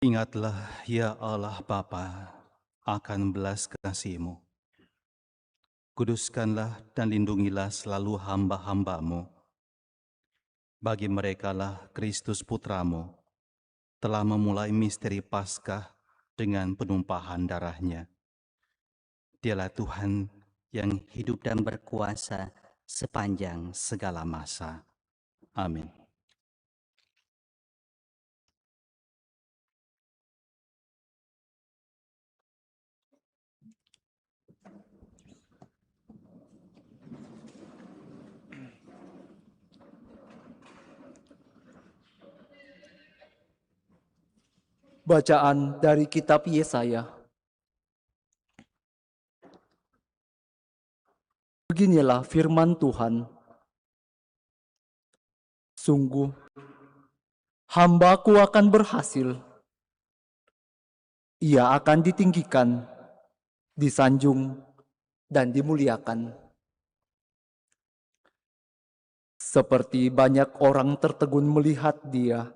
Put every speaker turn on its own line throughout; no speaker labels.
Ingatlah, ya Allah Bapa, akan belas kasih-Mu. Kuduskanlah dan lindungilah selalu hamba-hamba-Mu. Bagi merekalah Kristus Putra-Mu telah memulai misteri Paskah dengan penumpahan darah-Nya. Dialah Tuhan yang hidup dan berkuasa sepanjang segala masa. Amin.
Bacaan dari kitab Yesaya. Beginilah firman Tuhan. Sungguh, hamba-Ku akan berhasil. Ia akan ditinggikan, disanjung, dan dimuliakan. Seperti banyak orang tertegun melihat Dia.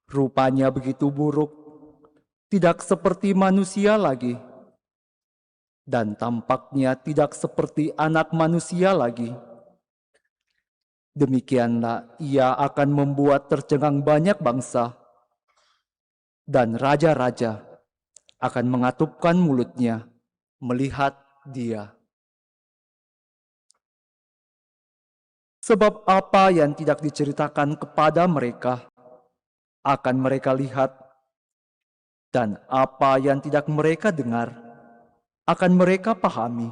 Rupanya begitu buruk, tidak seperti manusia lagi, dan tampaknya tidak seperti anak manusia lagi. Demikianlah Ia akan membuat tercengang banyak bangsa, dan raja-raja akan mengatupkan mulutnya melihat Dia. Sebab apa yang tidak diceritakan kepada mereka akan mereka lihat, dan apa yang tidak mereka dengar akan mereka pahami.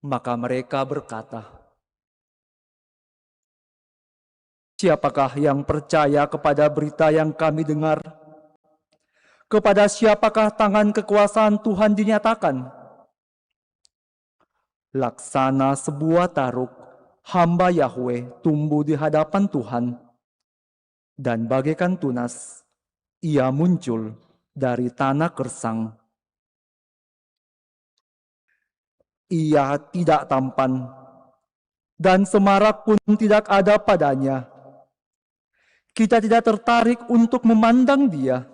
Maka mereka berkata, "Siapakah yang percaya kepada berita yang kami dengar? Kepada siapakah tangan kekuasaan Tuhan dinyatakan?" Laksana sebuah taruk, hamba Yahweh tumbuh di hadapan Tuhan, dan bagaikan tunas, Ia muncul dari tanah gersang. Ia tidak tampan, dan semarak pun tidak ada padanya. Kita tidak tertarik untuk memandang Dia.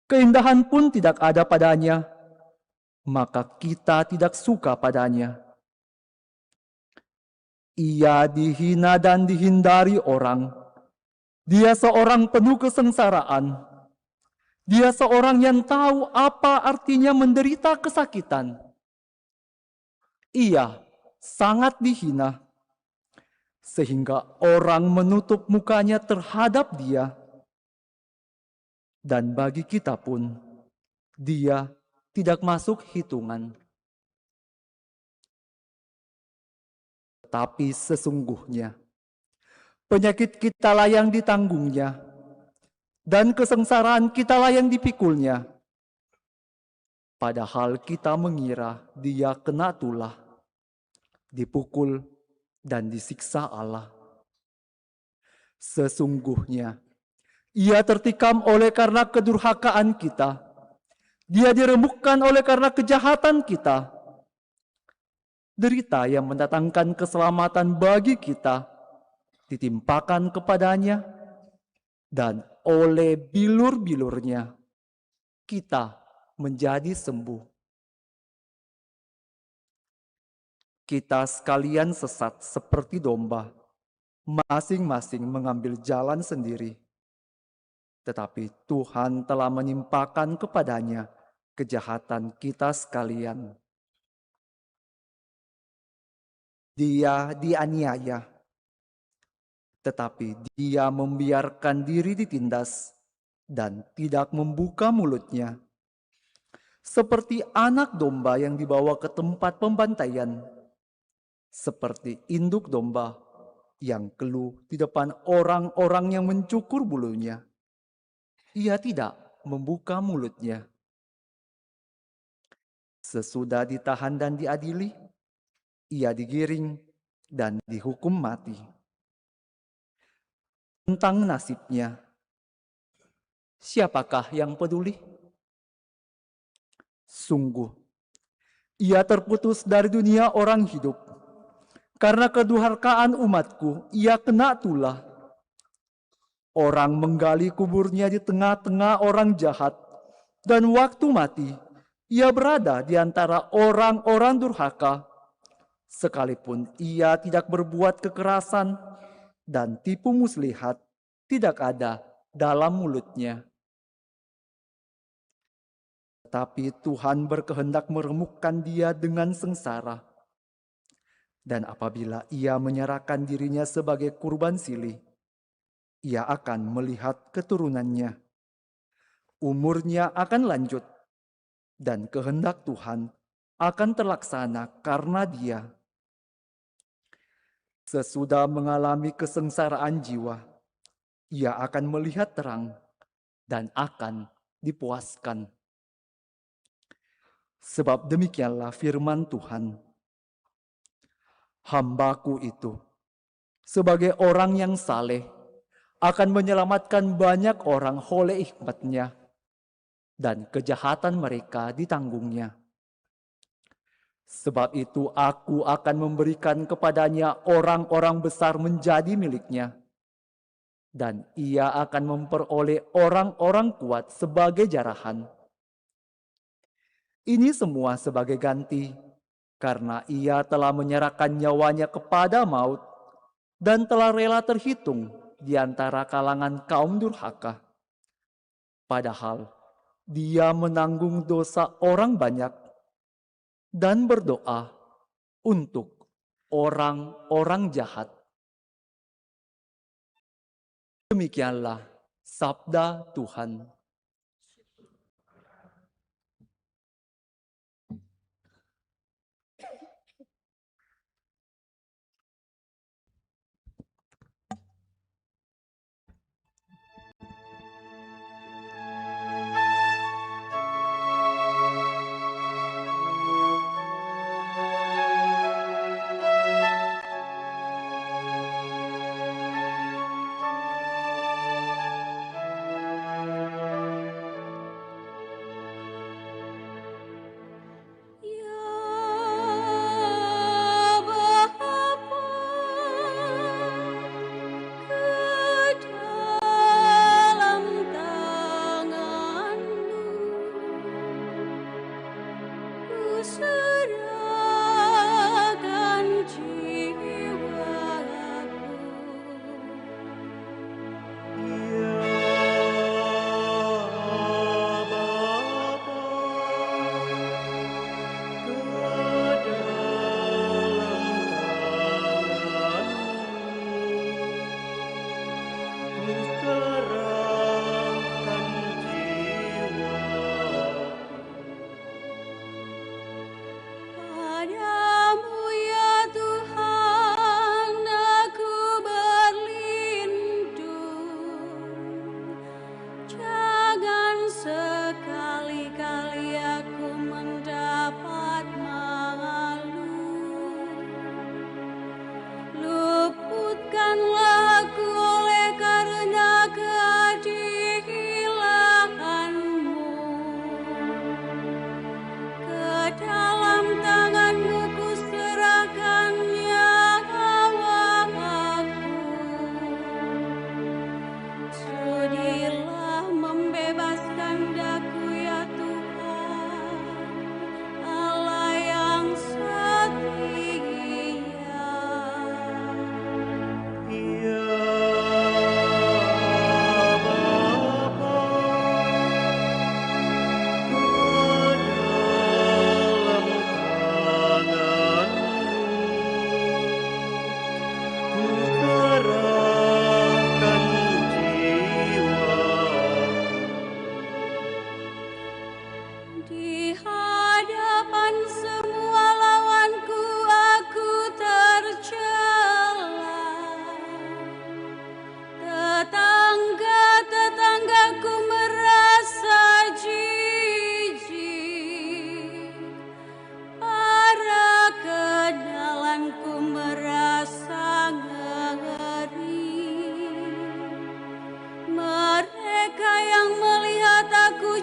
Keindahan pun tidak ada padanya, maka kita tidak suka padanya. Ia dihina dan dihindari orang. Dia seorang penuh kesengsaraan. Dia seorang yang tahu apa artinya menderita kesakitan. Ia sangat dihina, sehingga orang menutup mukanya terhadap Dia. Dan bagi kita pun, Dia tidak masuk hitungan. Tapi sesungguhnya, penyakit kitalah yang ditanggungnya, dan kesengsaraan kitalah yang dipikulnya. Padahal kita mengira Dia kena tulah, dipukul, dan disiksa Allah. Sesungguhnya, Ia tertikam oleh karena kedurhakaan kita. Dia diremukkan oleh karena kejahatan kita. Derita yang mendatangkan keselamatan bagi kita ditimpakan kepadanya, dan oleh bilur-bilurnya kita menjadi sembuh. Kita sekalian sesat seperti domba, masing-masing mengambil jalan sendiri. Tetapi Tuhan telah menimpakan kepadanya kejahatan kita sekalian. Dia dianiaya, tetapi Dia membiarkan diri ditindas dan tidak membuka mulutnya. Seperti anak domba yang dibawa ke tempat pembantaian, seperti induk domba yang keluh di depan orang-orang yang mencukur bulunya. Ia tidak membuka mulutnya. Sesudah ditahan dan diadili, Ia digiring dan dihukum mati. Tentang nasibnya, siapakah yang peduli? Sungguh, Ia terputus dari dunia orang hidup. Karena kedurhakaan umatku, Ia kena tulah. Orang menggali kuburnya di tengah-tengah orang jahat, dan waktu mati, ia berada di antara orang-orang durhaka. Sekalipun ia tidak berbuat kekerasan, dan tipu muslihat tidak ada dalam mulutnya. Tetapi Tuhan berkehendak meremukkan dia dengan sengsara. Dan apabila ia menyerahkan dirinya sebagai kurban silih, ia akan melihat keturunannya. Umurnya akan lanjut, dan kehendak Tuhan akan terlaksana karena dia. Sesudah mengalami kesengsaraan jiwa, ia akan melihat terang dan akan dipuaskan. Sebab demikianlah firman Tuhan. Hambaku itu, sebagai orang yang saleh, akan menyelamatkan banyak orang oleh hikmat-Nya, dan kejahatan mereka ditanggungnya. Sebab itu aku akan memberikan kepadanya orang-orang besar menjadi miliknya, dan ia akan memperoleh orang-orang kuat sebagai jarahan. Ini semua sebagai ganti, karena ia telah menyerahkan nyawanya kepada maut, dan telah rela terhitung di antara kalangan kaum durhaka. Padahal dia menanggung dosa orang banyak dan berdoa untuk orang-orang jahat. Demikianlah sabda Tuhan.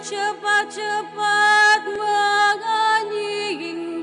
cepat-cepat menyanyikan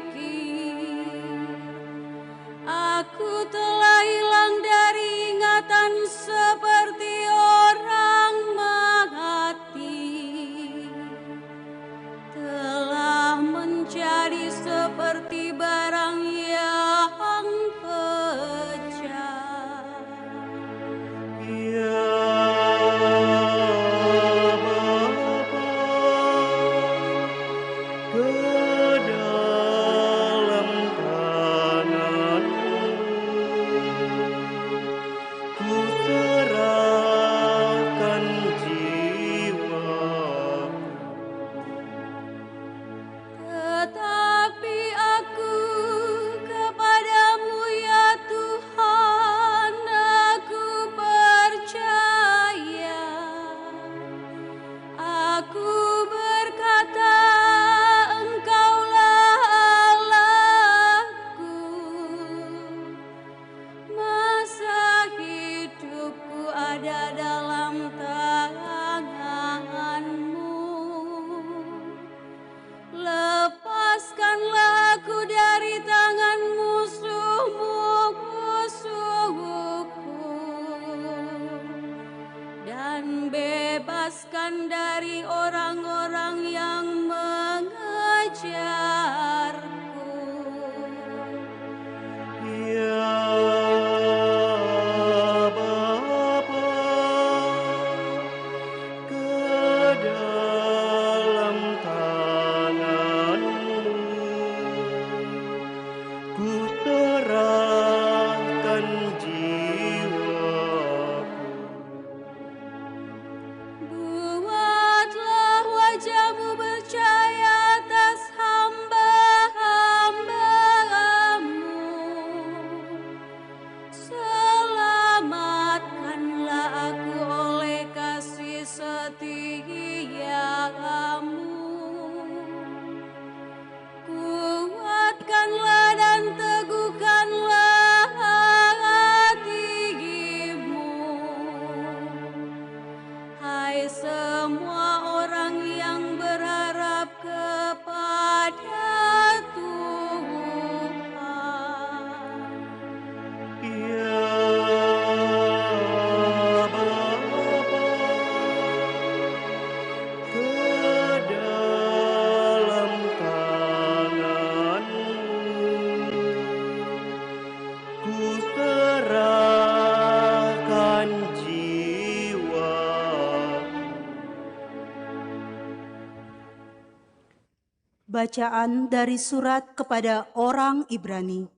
Bacaan dari surat kepada orang Ibrani.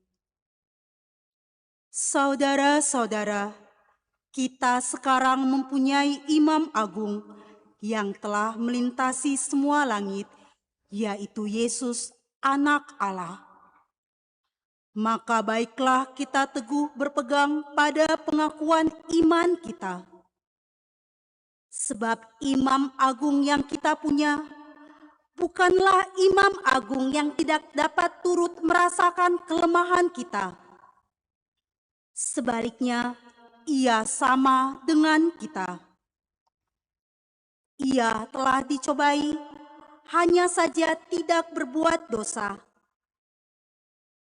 Saudara-saudara, kita sekarang mempunyai Imam Agung yang telah melintasi semua langit, yaitu Yesus, Anak Allah. Maka baiklah kita teguh berpegang pada pengakuan iman kita. Sebab Imam Agung yang kita punya bukanlah Imam Agung yang tidak dapat turut merasakan kelemahan kita. Sebaliknya, Ia sama dengan kita. Ia telah dicobai, hanya saja tidak berbuat dosa.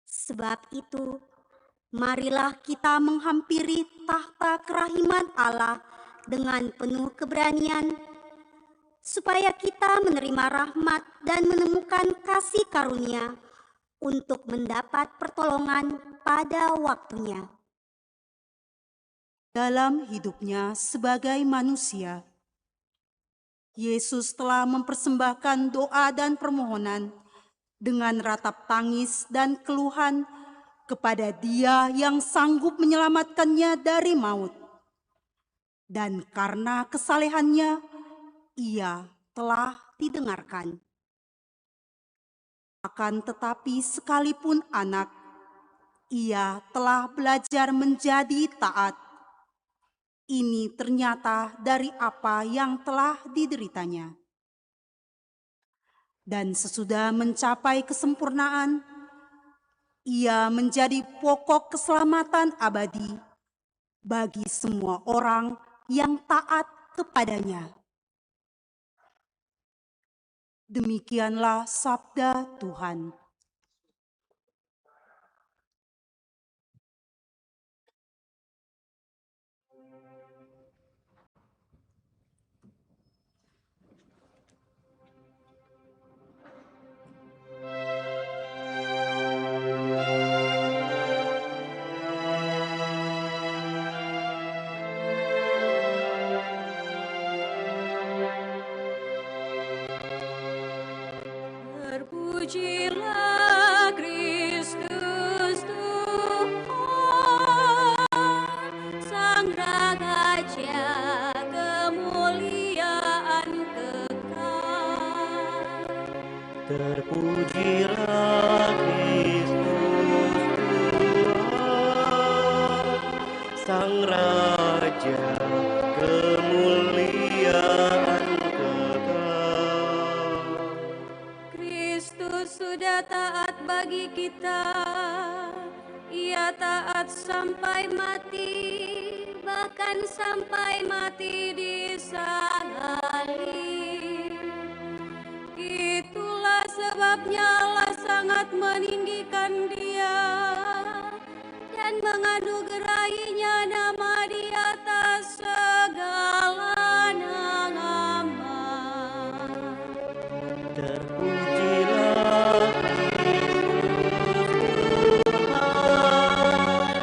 Sebab itu, marilah kita menghampiri tahta kerahiman Allah dengan penuh keberanian, supaya kita menerima rahmat dan menemukan kasih karunia untuk mendapat pertolongan pada waktunya.
Dalam hidupnya sebagai manusia, Yesus telah mempersembahkan doa dan permohonan dengan ratap tangis dan keluhan kepada Dia yang sanggup menyelamatkannya dari maut. Dan karena kesalehannya, Ia telah didengarkan. Akan tetapi sekalipun anak, Ia telah belajar menjadi taat. Ini ternyata dari apa yang telah dideritanya. Dan sesudah mencapai kesempurnaan, Ia menjadi pokok keselamatan abadi bagi semua orang yang taat kepadanya. Demikianlah sabda Tuhan.
Terpujilah Kristus Tuhan, Sang Raja kemuliaan kekal.
Terpujilah Kristus Tuhan, Sang Raja kemuliaan kekal.
Kristus sudah taat bagi kita, Ia taat sampai mati, bahkan sampai mati di salib. Itulah sebabnya Allah sangat meninggikan Dia dan menganugerahinya nama di atas segala nama.
Terpujilah Kristus Tuhan,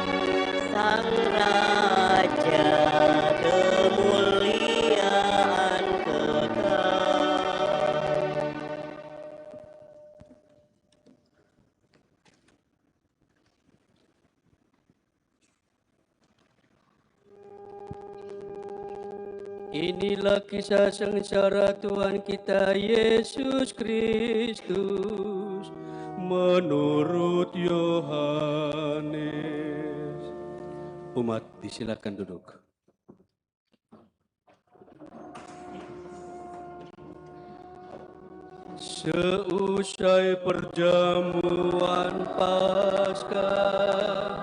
Sang Raja kemuliaan kekal.
Inilah kisah sengsara Tuhan kita Yesus Kristus menurut Yohanes. Umat disilakan duduk. Seusai perjamuan Paskah,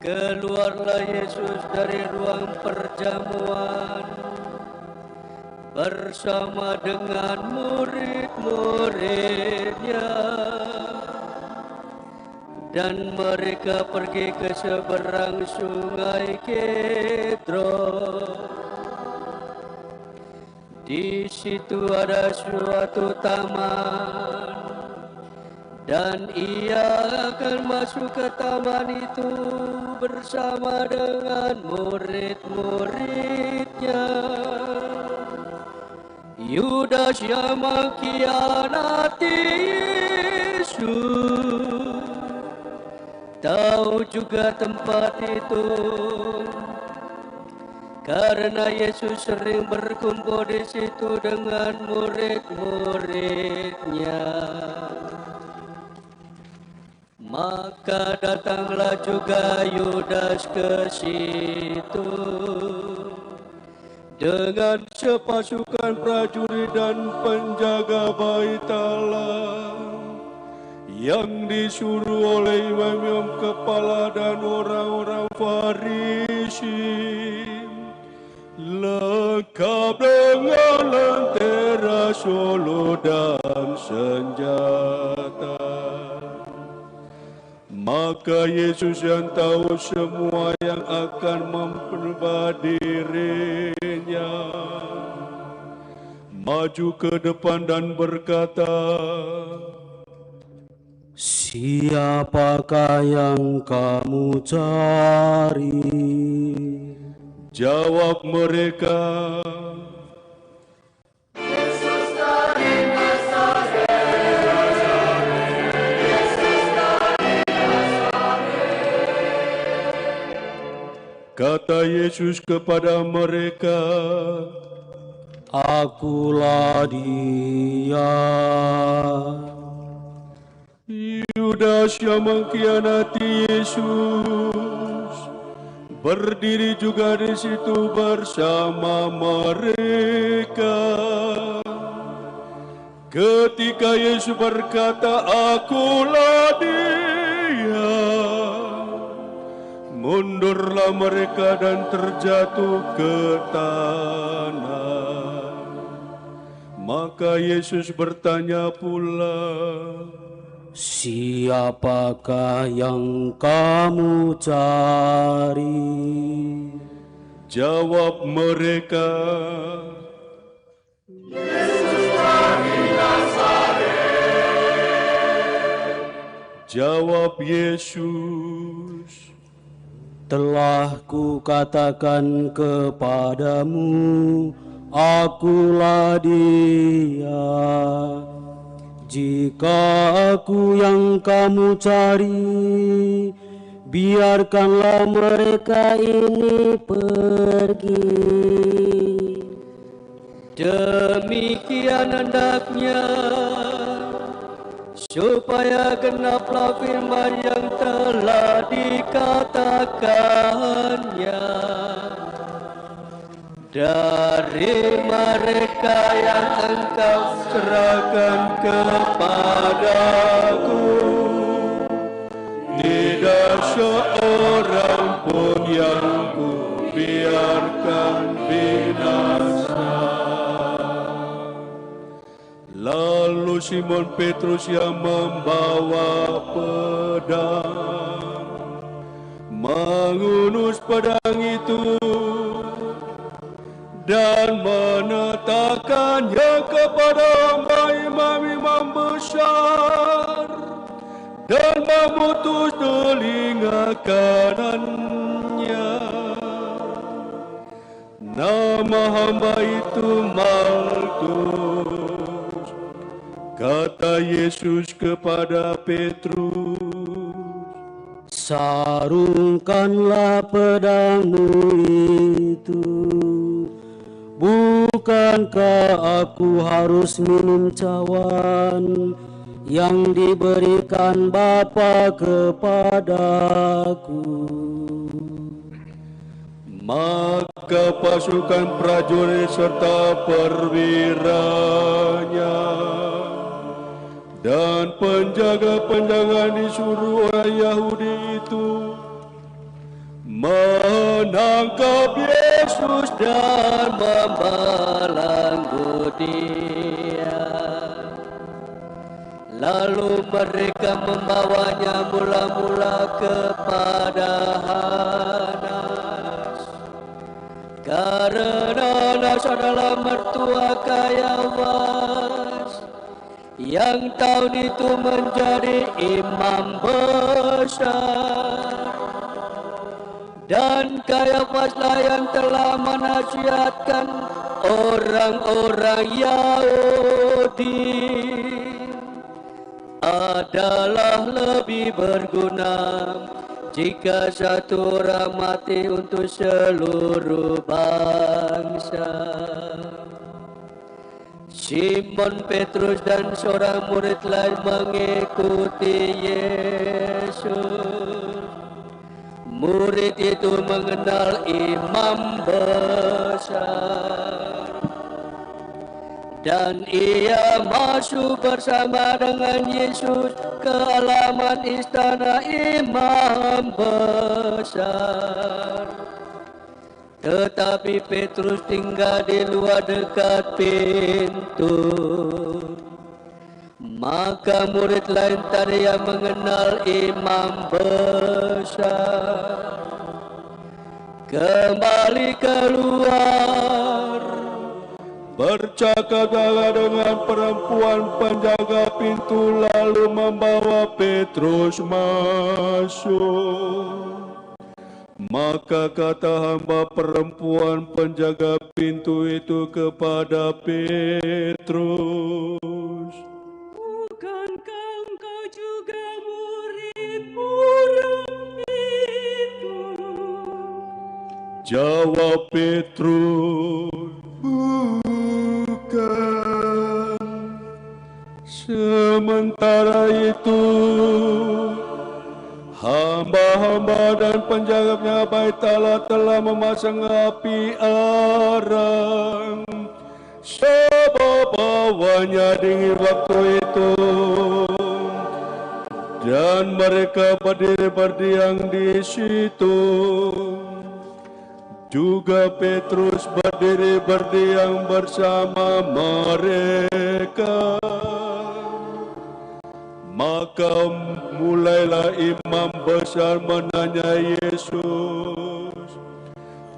keluarlah Yesus dari ruang perjamuan bersama dengan murid-muridnya, dan mereka pergi ke seberang sungai Kidron. Di situ ada suatu taman, dan Ia akan masuk ke taman itu bersama dengan murid-muridnya. Yudas yang mengkhianati Yesus tahu juga tempat itu, karena Yesus sering berkumpul di situ dengan murid-muridnya. Maka datanglah juga Yudas ke situ dengan sepasukan prajurit dan penjaga bait Allah yang disuruh oleh imam-imam kepala dan orang-orang Farisi, lengkap dengan lentera, solo dan senjata. Maka Yesus yang tahu semua yang akan memperubah dirinya, maju ke depan dan berkata,
"Siapakah yang kamu cari?"
Jawab mereka, kata Yesus kepada mereka,
"Akulah dia."
Yudas yang mengkhianati Yesus berdiri juga di situ bersama mereka. Ketika Yesus berkata, "Akulah dia," mundurlah mereka dan terjatuh ke tanah. Maka Yesus bertanya pula,
"Siapakah yang kamu cari?"
Jawab mereka, jawab Yesus,
"Telah kukatakan kepadamu, akulah dia. Jika aku yang kamu cari, biarkanlah mereka ini pergi."
demikian hendaknya supaya genaplah firman yang telah dikatakannya, dari mereka yang engkau serahkan kepadaku, tidak seorang pun yang ku biarkan binasa. Lalu Simon Petrus yang membawa pedang menghunus pedang itu dan menetapkannya kepada imam-imam besar dan memutus telinga kanannya. Nama hamba itu Malkus. Kata Yesus kepada Petrus,
"Sarungkanlah pedangmu itu. Bukankah aku harus minum cawan yang diberikan Bapa kepadaku?"
Maka pasukan prajurit serta perwiranya dan penjaga-penjaga disuruh orang Yahudi itu menangkap Yesus dan membelenggu Dia. Lalu mereka membawanya mula-mula kepada Hanas, karena Hanas adalah mertua Kayafas yang tahun itu menjadi imam besar, dan Kayafaslah yang telah menasihatkan orang-orang Yahudi adalah lebih berguna jika satu orang mati untuk seluruh bangsa. Simon Petrus dan seorang murid lain mengikuti Yesus. Murid itu mengenal imam besar, dan ia masuk bersama dengan Yesus ke halaman istana imam besar. Tetapi Petrus tinggal di luar dekat pintu. Maka murid lain tadi yang mengenal imam besar kembali keluar,
bercakap dengan perempuan penjaga pintu, lalu membawa Petrus masuk. Maka kata hamba perempuan penjaga pintu itu kepada Petrus,
"Bukankah engkau juga murid-murid itu?"
Jawab Petrus, "Bukan." Sementara itu, hamba-hamba dan penjaga bait Allah telah memasang api arang, sebab hawanya dingin waktu itu, dan mereka berdiri berdiam di situ. Juga Petrus berdiri berdiam bersama mereka. Maka mulailah imam besar menanya Yesus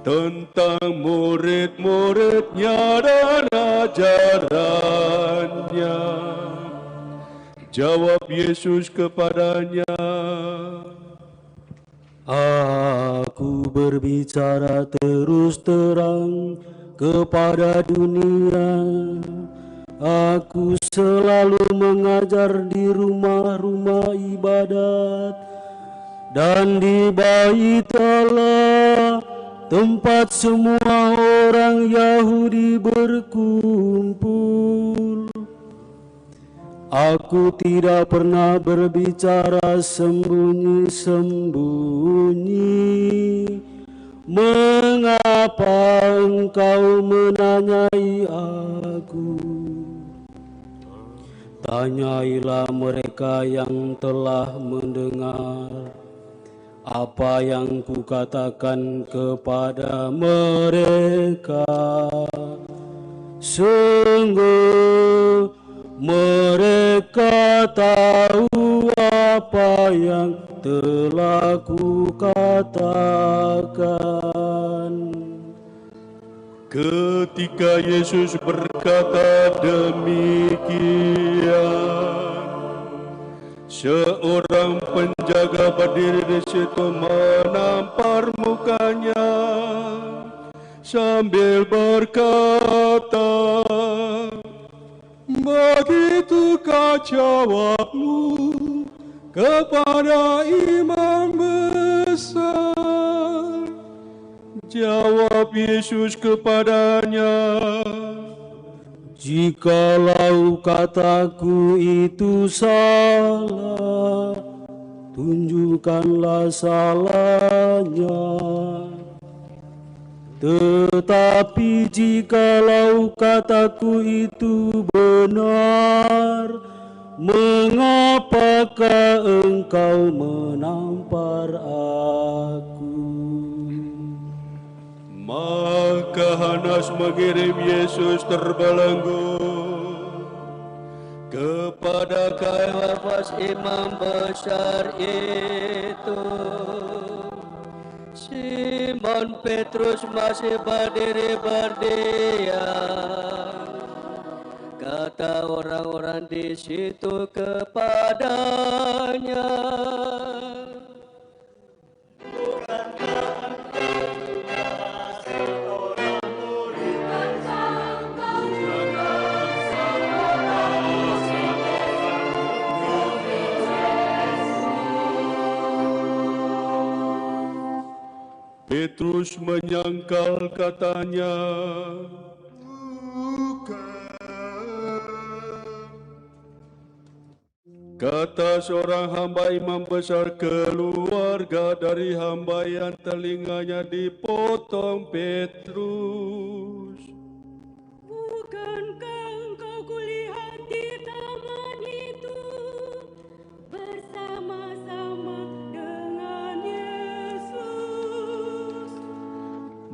tentang murid-muridnya dan ajarannya. Jawab Yesus kepadanya,
Aku berbicara terus terang kepada dunia. Aku selalu mengajar di rumah-rumah ibadat dan di bait Allah, tempat semua orang Yahudi berkumpul. Aku tidak pernah berbicara sembunyi-sembunyi. Mengapa engkau menanyai aku? Tanyailah mereka yang telah mendengar apa yang kukatakan kepada mereka. Sungguh mereka tahu apa yang telah kukatakan.
Ketika Yesus berkata demikian, seorang penjaga berdiri di situ menampar mukanya sambil berkata, "Begitukah jawabmu kepada imam besar?" Jawab Yesus kepadanya,
"Jikalau kataku itu salah, tunjukkanlah salahnya. Tetapi jikalau kataku itu benar, mengapakah engkau menampar aku?"
Maka Hanas mengirim Yesus terbelenggu kepada
Kayafas imam besar itu. Simon Petrus masih berdiri berdiam. Kata orang-orang di situ kepadanya,
Petrus menyangkal katanya, kata seorang hamba imam besar keluarga dari hamba yang telinganya dipotong Petrus.
Bukankah engkau kulihat di taman itu bersama-sama dengan Yesus?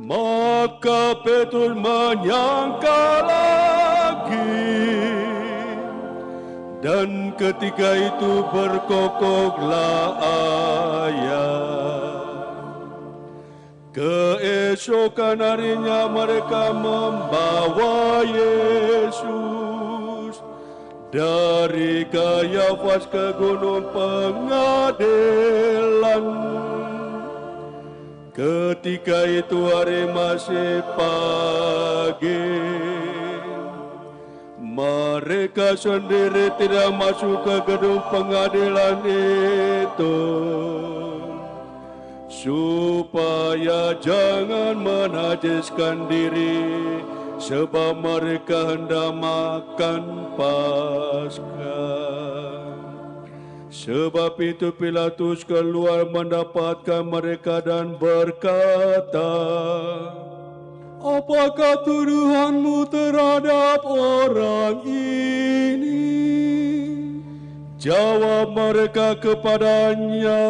Maka Petrus menyangkal lagi, dan ketika itu berkokoklah ayam. Keesokan harinya mereka membawa Yesus dari Kayafas ke gunung pengadilan. Ketika itu hari masih pagi, mereka sendiri tidak masuk ke gedung pengadilan itu, supaya jangan menajiskan diri, sebab mereka hendak makan Paskah. Sebab itu Pilatus keluar mendapatkan mereka dan berkata, apakah tuduhanmu terhadap orang ini? Jawab mereka kepadanya,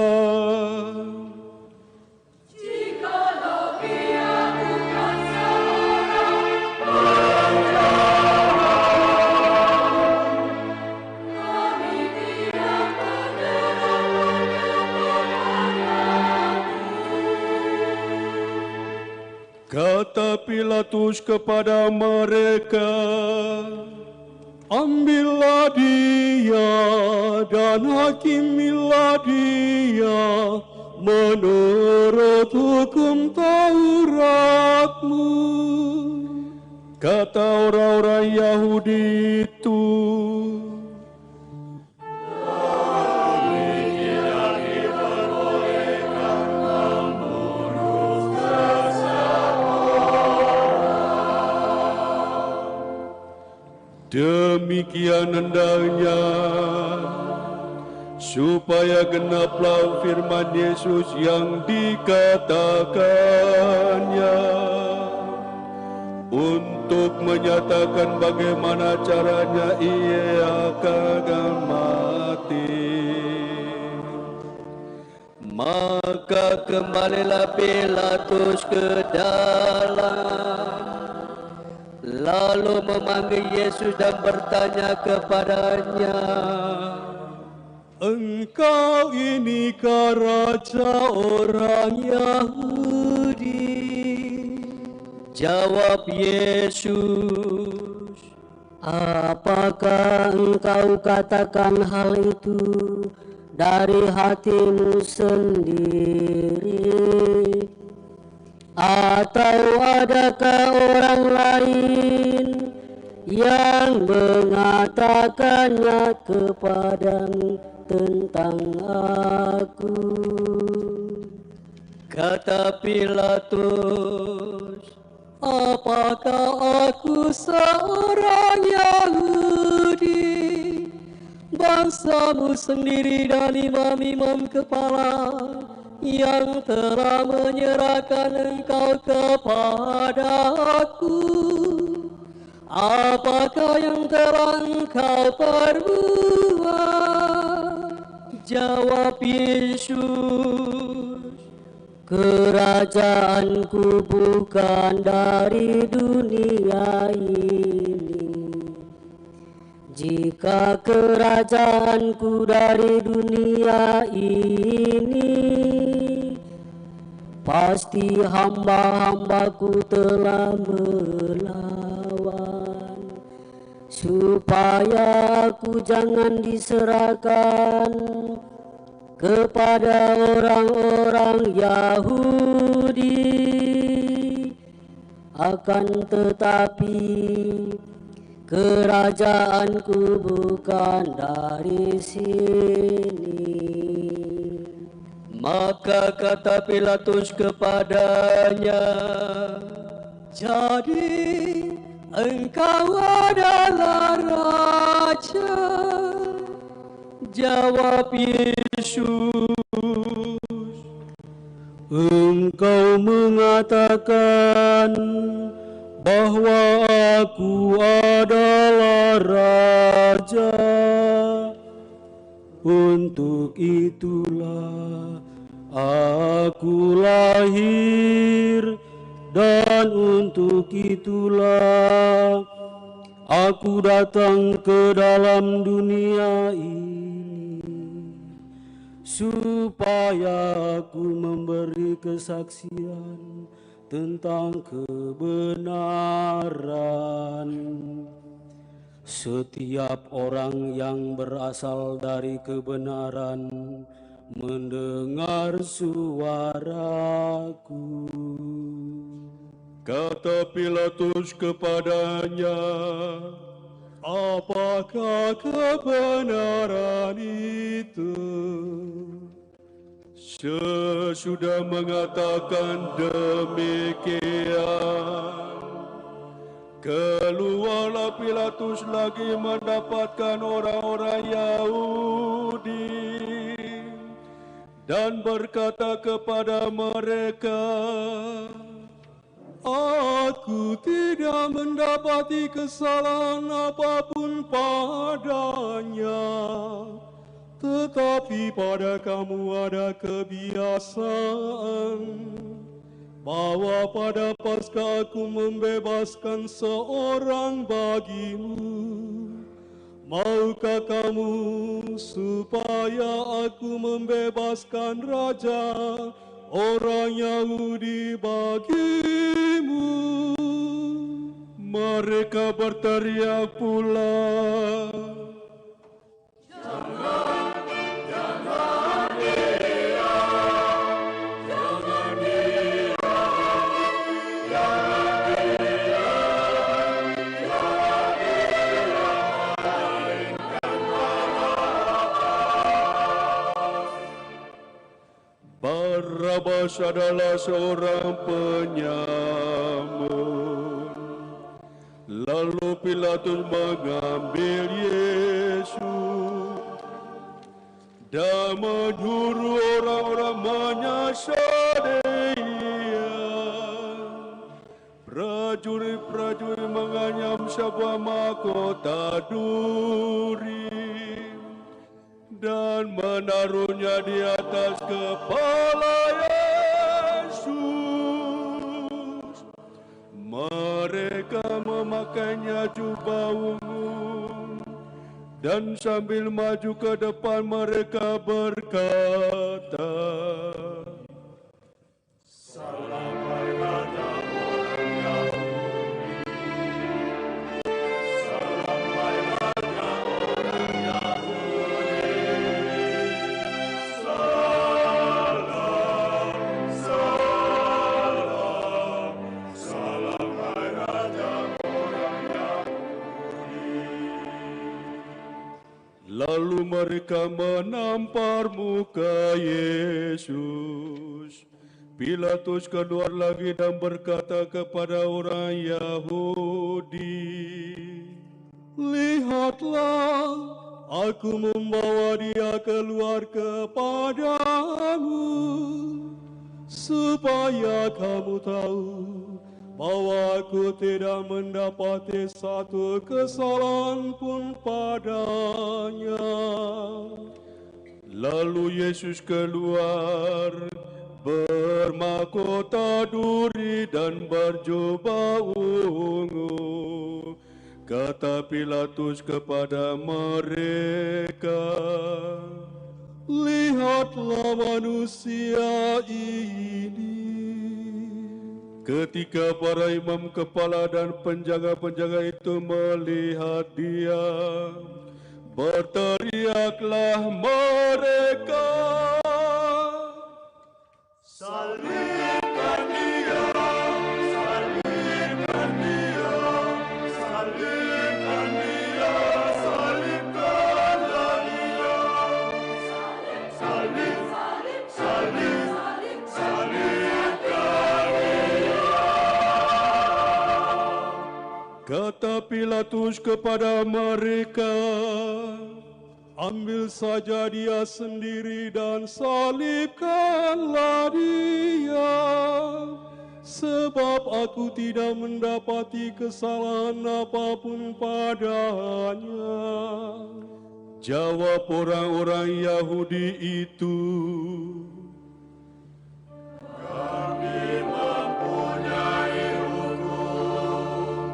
Jikalau ia bukan seorang penjahat, kami tidak menyerahkan kepadamu.
kata Pilatus kepada mereka, ambillah dia dan hakimilah dia menurut hukum Tauratmu. Kata orang-orang Yahudi itu, demikian hendaknya supaya genaplah firman Yesus yang dikatakannya, untuk menyatakan bagaimana caranya ia akan mati.
Maka kembalilah Pilatus ke dalam, lalu memanggil Yesus dan bertanya kepadanya,
engkau inikah raja orang Yahudi?
Jawab Yesus,
Apakah engkau katakan hal itu dari hatimu sendiri? Atau adakah orang lain yang mengatakannya kepadamu tentang aku?
kata Pilatus, apakah aku seorang Yahudi? Bangsamu sendiri dan imam-imam kepala yang telah menyerahkan engkau kepada aku. Apakah yang telah engkau perbuat? Jawab Yesus,
Kerajaanku bukan dari dunia ini. Jika kerajaanku dari dunia ini, pasti hamba-hambaku telah melawan, supaya aku jangan diserahkan kepada orang-orang Yahudi. Akan tetapi kerajaanku bukan dari sini.
Maka kata Pilatus kepadanya, "Jadi engkau adalah raja?" Jawab Yesus,
Engkau mengatakan bahwa aku adalah raja. Untuk itulah aku lahir, dan untuk itulah aku datang ke dalam dunia ini, supaya aku memberi kesaksian tentang kebenaran. Setiap orang yang berasal dari kebenaran mendengar suaraku. Kata Pilatus kepadanya, apakah kebenaran itu? Sesudah mengatakan demikian, keluarlah Pilatus lagi mendapatkan orang-orang Yahudi dan berkata kepada mereka, aku tidak mendapati kesalahan apapun padanya, tetapi pada kamu ada kebiasaan bahwa pada Paskah aku membebaskan seorang bagimu. Maukah kamu supaya aku membebaskan raja orang Yahudi bagimu? Mereka berteriak pula, Barabas adalah seorang penyamun. Lalu Pilatus mengambil Yesus dan menyuruh orang-orang menyasar dia. Prajurit-prajurit menganyam sebuah mahkota duri dan menaruhnya di atas kepala Yesus. Mereka memakainya jubah ungu dan sambil maju ke depan mereka berkata, Salam hai Raja orang Yahudi. Salam hai Raja orang Yahudi. Salam, salam, salam hai Raja orang Yahudi. Lalu mereka menampar muka Yesus. Pilatus keluar lagi dan berkata kepada orang Yahudi, lihatlah, aku membawa dia keluar kepadamu, supaya kamu tahu bahwa aku tidak mendapati satu kesalahan pun padanya. Lalu Yesus keluar bermahkota duri dan berjubah ungu. Kata Pilatus kepada mereka, lihatlah manusia ini. Ketika para imam kepala dan penjaga-penjaga itu melihat dia, berteriaklah mereka, salibkan dia, salibkan dia, salibkan dia, salibkanlah dia, salib, salib, salib. Kata Pilatus kepada mereka, ambil saja dia sendiri dan salibkanlah dia, sebab aku tidak mendapati kesalahan apapun padanya. Jawab orang-orang Yahudi itu, kami mempunyai hukum,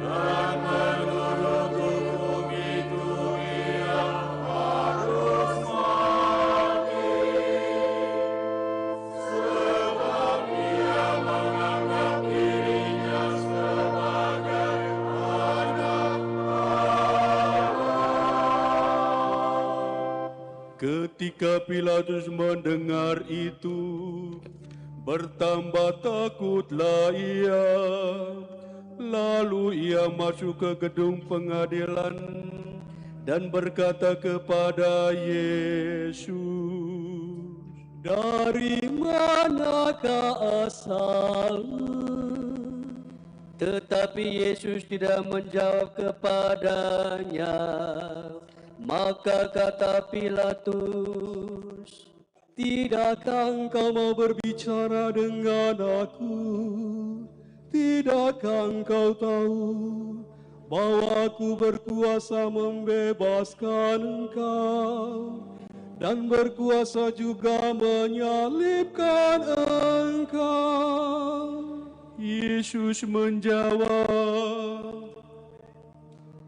dan menurut hukum itu ia harus mati, sebab ia menganggap dirinya sebagai anak Allah. Ketika Pilatus mendengar itu, bertambah takutlah ia. Lalu ia masuk ke gedung pengadilan dan berkata kepada Yesus, dari manakah asalmu?
Tetapi Yesus tidak menjawab kepadanya. Maka kata Pilatus,
tidakkah engkau mau berbicara dengan aku? Tidakkah engkau tahu bahwa aku berkuasa membebaskan engkau dan berkuasa juga menyalibkan engkau? Yesus menjawab,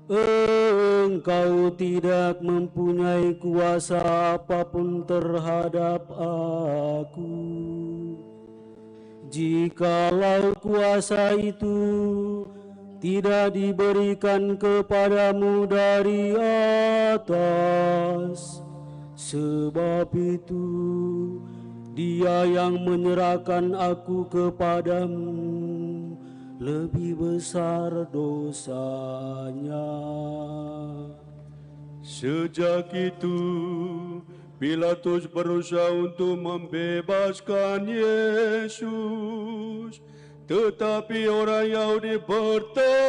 Engkau tidak mempunyai kuasa apapun terhadap aku. Jikalau kuasa itu tidak diberikan kepadamu dari atas, sebab itu Dia yang menyerahkan aku kepadamu lebih besar dosanya.
Sejak itu Pilatus berusaha untuk membebaskan Yesus, tetapi orang Yahudi berteriak,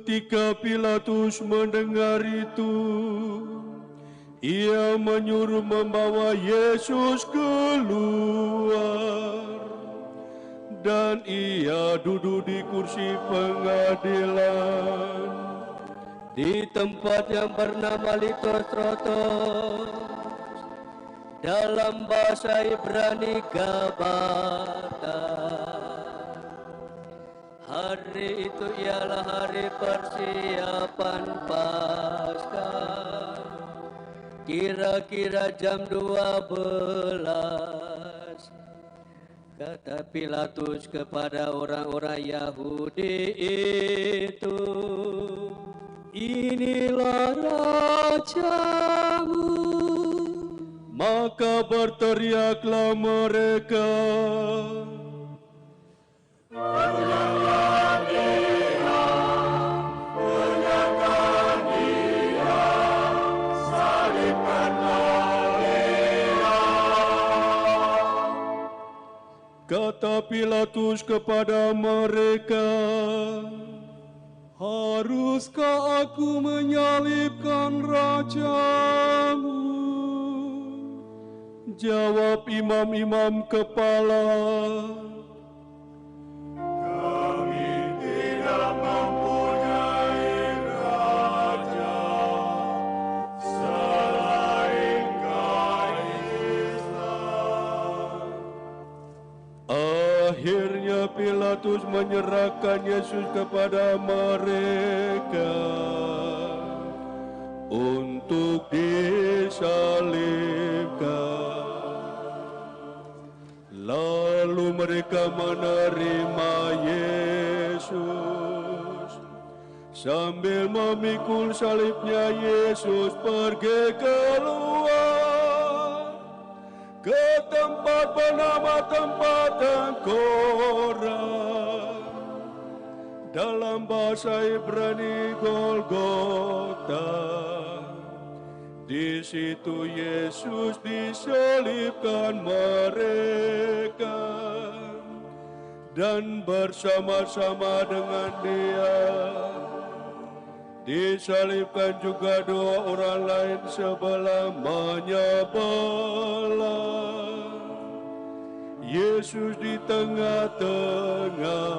Ketika Pilatus mendengar itu, ia menyuruh membawa Yesus keluar, dan ia duduk di kursi pengadilan
di tempat yang bernama Lithostrotos, dalam bahasa Ibrani Gabata. Hari itu ialah hari persiapan Paskah, kira-kira jam 12. Kata Pilatus kepada orang-orang Yahudi itu, inilah rajamu.
Maka berteriaklah mereka, kata Pilatus kepada mereka, haruskah aku menyalibkan rajamu? Jawab imam-imam kepala, kami tidak mempunyai raja selain Kaisar. Akhirnya Pilatus menyerahkan Yesus kepada mereka untuk disalibkan. Lalu mereka menerima Yesus. Sambil memikul salibnya, Yesus pergi keluar ke tempat bernama tempat tengkorak. Dalam bahasa Ibrani Golgota. Di situ Yesus disalibkan mereka, dan bersama-sama dengan Dia disalibkan juga dua orang lain sebelah menyebelah. Yesus di tengah-tengah,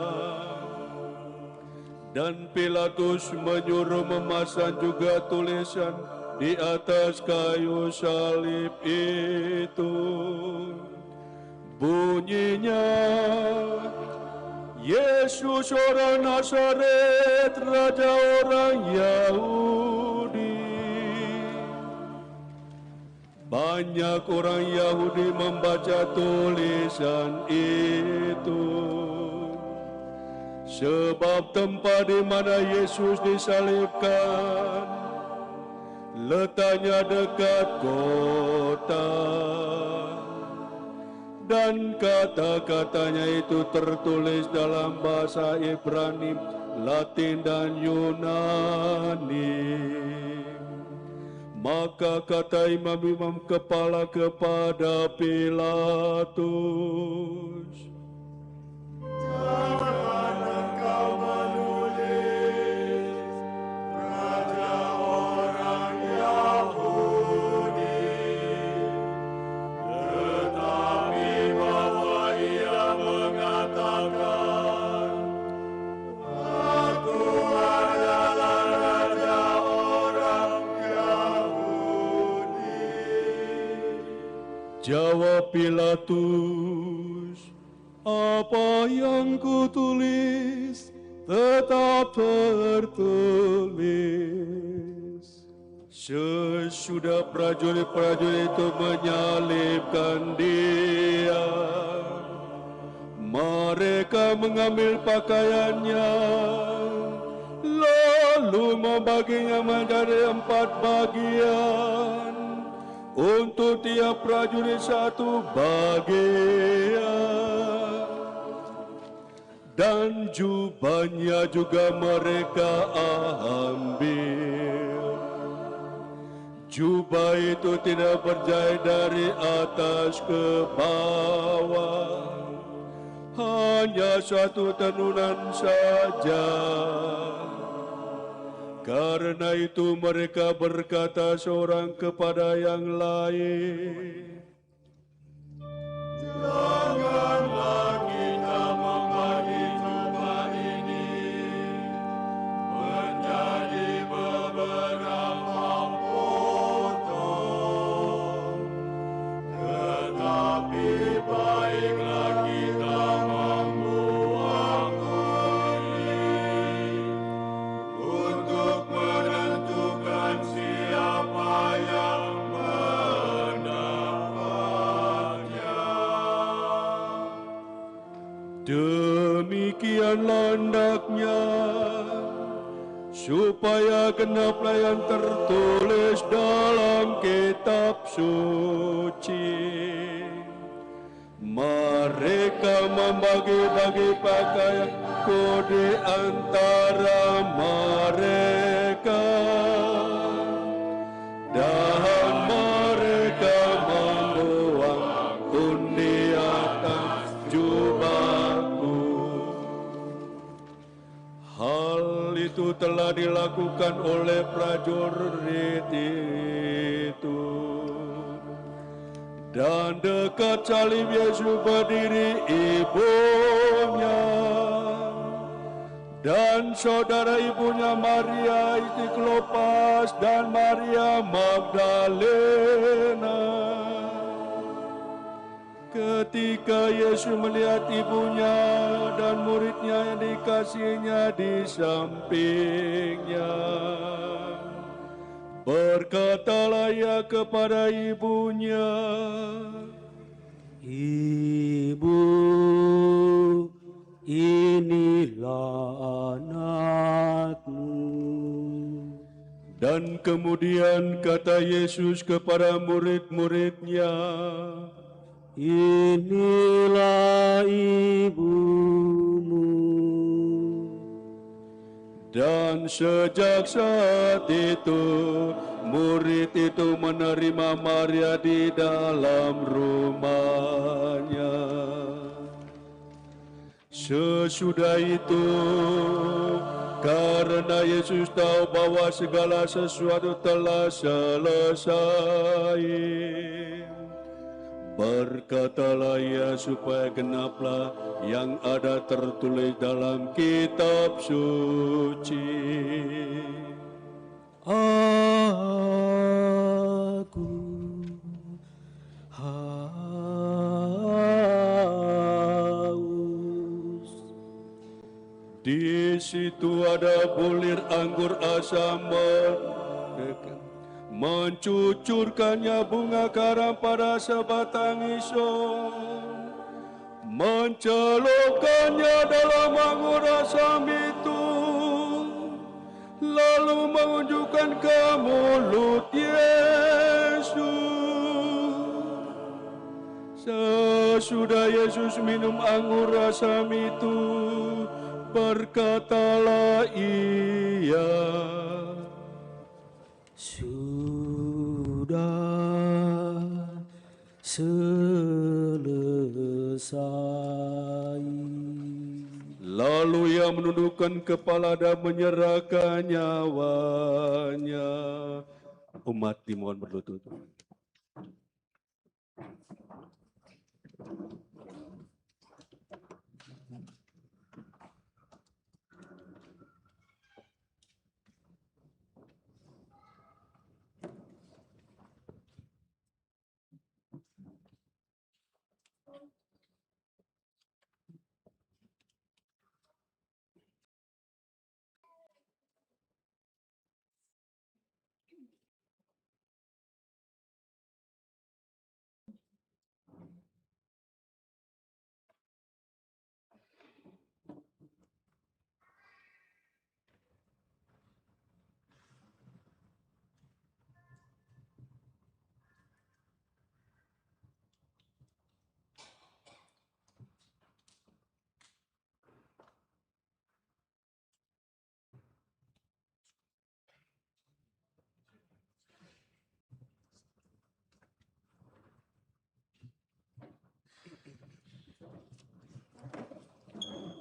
dan Pilatus menyuruh memasang juga tulisan di atas kayu salib itu. Bunyinya, Yesus orang Nazaret, Raja orang Yahudi. Banyak orang Yahudi membaca tulisan itu, sebab tempat di mana Yesus disalibkan letaknya dekat kota, dan kata-katanya itu tertulis dalam bahasa Ibrani, Latin, dan Yunani. Maka kata imam-imam kepala kepada Pilatus, "Jangan engkau menulis Raja orang Yahudi, tetapi bahwa ia mengatakan, Aku adalah Raja orang Yahudi." Jawab Pilatus, "Apa yang kutulis tetap tertulis." Sesudah prajurit-prajurit itu menyalibkan Dia, mereka mengambil pakaiannya, lalu membaginya menjadi 4 bagian, untuk tiap prajurit 1 bagian. Dan jubahnya juga mereka ambil. Jubah itu tidak berjahit dari atas ke bawah, hanya 1 tenunan saja. Karena itu mereka berkata seorang kepada yang lain, "Janganlah kita membagi jubah ini menjadi beberapa potong, tetapi baiklah kita membuang ini untuk menentukan siapa yang mendapatnya." Demikianlah hendaknya, supaya genaplah yang tertulis dalam kitab suci. Mereka membagi-bagi pakaianku di antara mereka, dan mereka membuang undi atas jubahku. Hal itu telah dilakukan oleh prajurit itu. Dan dekat salib Yesus berdiri ibunya dan saudara ibunya, Maria istri Klopas dan Maria Magdalena. Ketika Yesus melihat ibunya dan muridnya yang dikasihinya di sampingnya, berkatalah ia kepada ibunya,
Ibu, inilah anakmu.
Dan kemudian kata Yesus kepada murid-muridnya,
inilah ibumu.
dan sejak saat itu, murid itu menerima Maria di dalam rumahnya. Sesudah itu, karena Yesus tahu bahwa segala sesuatu telah selesai, berkatalah ia supaya genaplah yang ada tertulis dalam kitab suci.
Aku haus.
Di situ ada bulir anggur asam mencucurkannya bunga karam pada sebatang isong, mencelupkannya dalam anggur asam itu, lalu menunjukkan ke mulut Yesus. Sesudah Yesus minum anggur asam itu, berkatalah ia,
sudah selesai.
Lalu ia menundukkan kepala dan menyerahkan nyawanya. Umat dimohon berlutut.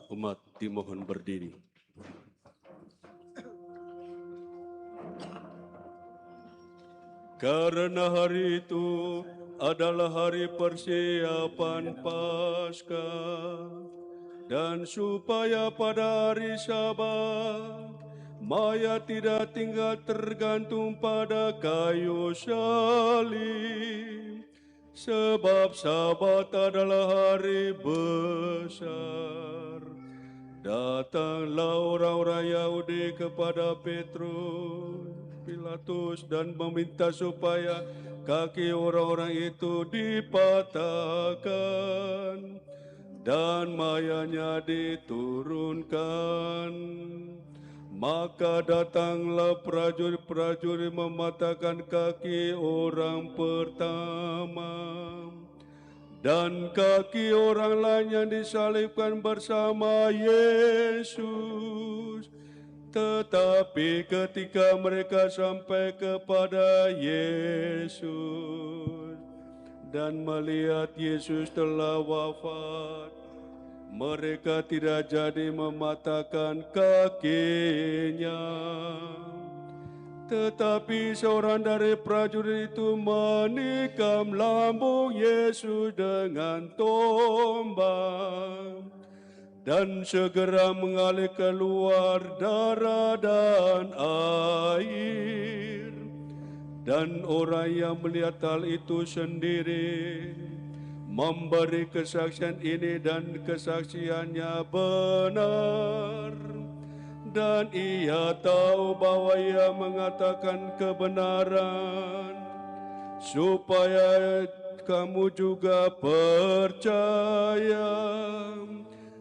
Umat dimohon berdiri. Karena hari itu adalah hari persiapan Paskah, dan supaya pada hari Sabat mayat tidak tinggal tergantung pada kayu salib, sebab Sabat adalah hari besar. Datanglah orang-orang Yahudi kepada Petrus, Pilatus, dan meminta supaya kaki orang-orang itu dipatahkan dan mayatnya diturunkan. Maka datanglah prajurit-prajurit mematahkan kaki orang pertama dan kaki orang lain yang disalibkan bersama Yesus. Tetapi ketika mereka sampai kepada Yesus dan melihat Yesus telah wafat, mereka tidak jadi mematahkan kakinya. Tetapi seorang dari prajurit itu menikam lambung Yesus dengan tombak, dan segera mengalir keluar darah dan air. Dan orang yang melihat hal itu sendiri memberi kesaksian ini, dan kesaksiannya benar. Dan ia tahu bahwa ia mengatakan kebenaran, supaya kamu juga percaya.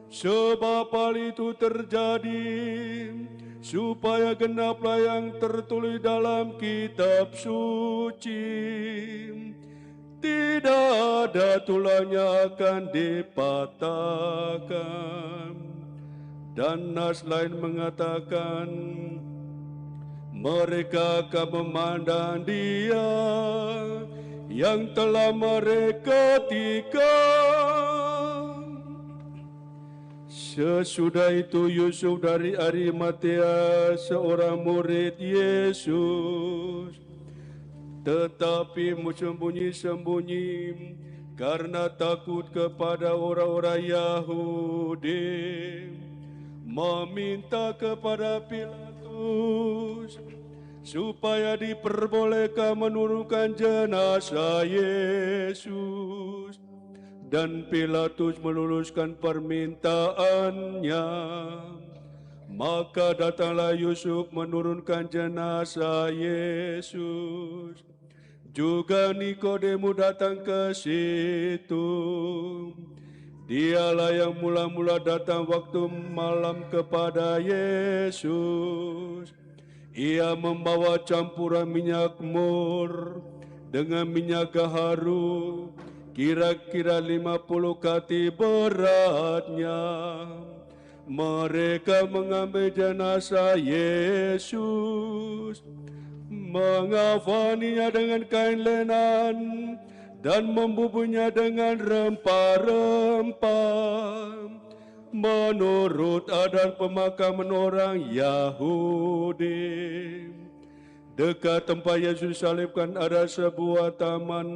Sebab hal itu terjadi supaya genaplah yang tertulis dalam kitab suci. Tidak ada tulangnya akan dipatahkan. Dan nas lain mengatakan, mereka akan memandang Dia yang telah mereka tikam. Sesudah itu Yusuf dari Arimatea, seorang murid Yesus, tetapi sembunyi-sembunyi karena takut kepada orang-orang Yahudi, meminta kepada Pilatus supaya diperbolehkan menurunkan jenazah Yesus. Dan Pilatus meluluskan permintaannya. Maka datanglah Yusuf menurunkan jenazah Yesus. Juga Nikodemus datang ke situ. Dialah yang mula-mula datang waktu malam kepada Yesus. Ia membawa campuran minyak mur dengan minyak gaharu, kira-kira 50 kati beratnya. Mereka mengambil jenazah Yesus, mengafaninya dengan kain lenan dan membubuhnya dengan rempah-rempah menurut adat pemakaman orang Yahudi. Dekat tempat Yesus disalibkan ada sebuah taman,